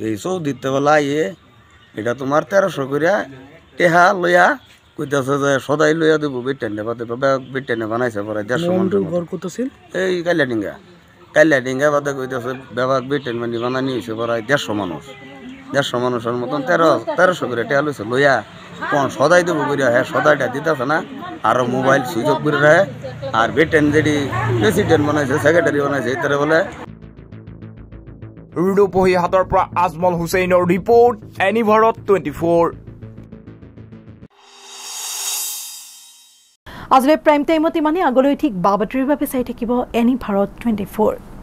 এই সব দিতে বলা এটা তোমার 1300 করিয়া টেহা লইয়া কইতাছে যে সদাই লইয়া দেব বেটেনে বাদে বেটেনে বানাইছে পরে 150
ঘর কত ছিল
এই কালিয়াডিঙ্গা বাদে কইতাছে বেবাক বেটেন মানে বানানি হইছে পরে 150 মানুষের মতন 1300 করে টেহা লইছে লইয়া কোন সদাই দেব করিয়া হ্যাঁ সদাইটা দিতেছে না আর মোবাইল সুইচ অফ করে রাখে আর বেটেন যেটি প্রেসিডেন্ট বানাইছে সেক্রেটারি বানাইছে এটারে বলে
ৰূপহী হাতৰ পৰা আজমল হুছেইনৰ ৰিপৰ্ট এনি ভাৰত 24
আজিলৈ প্ৰাইম টাইমত ইমানেই আগলৈ ঠিক বাবাতৰিৰ বাবে চাই থাকিব এনি ভাৰত 24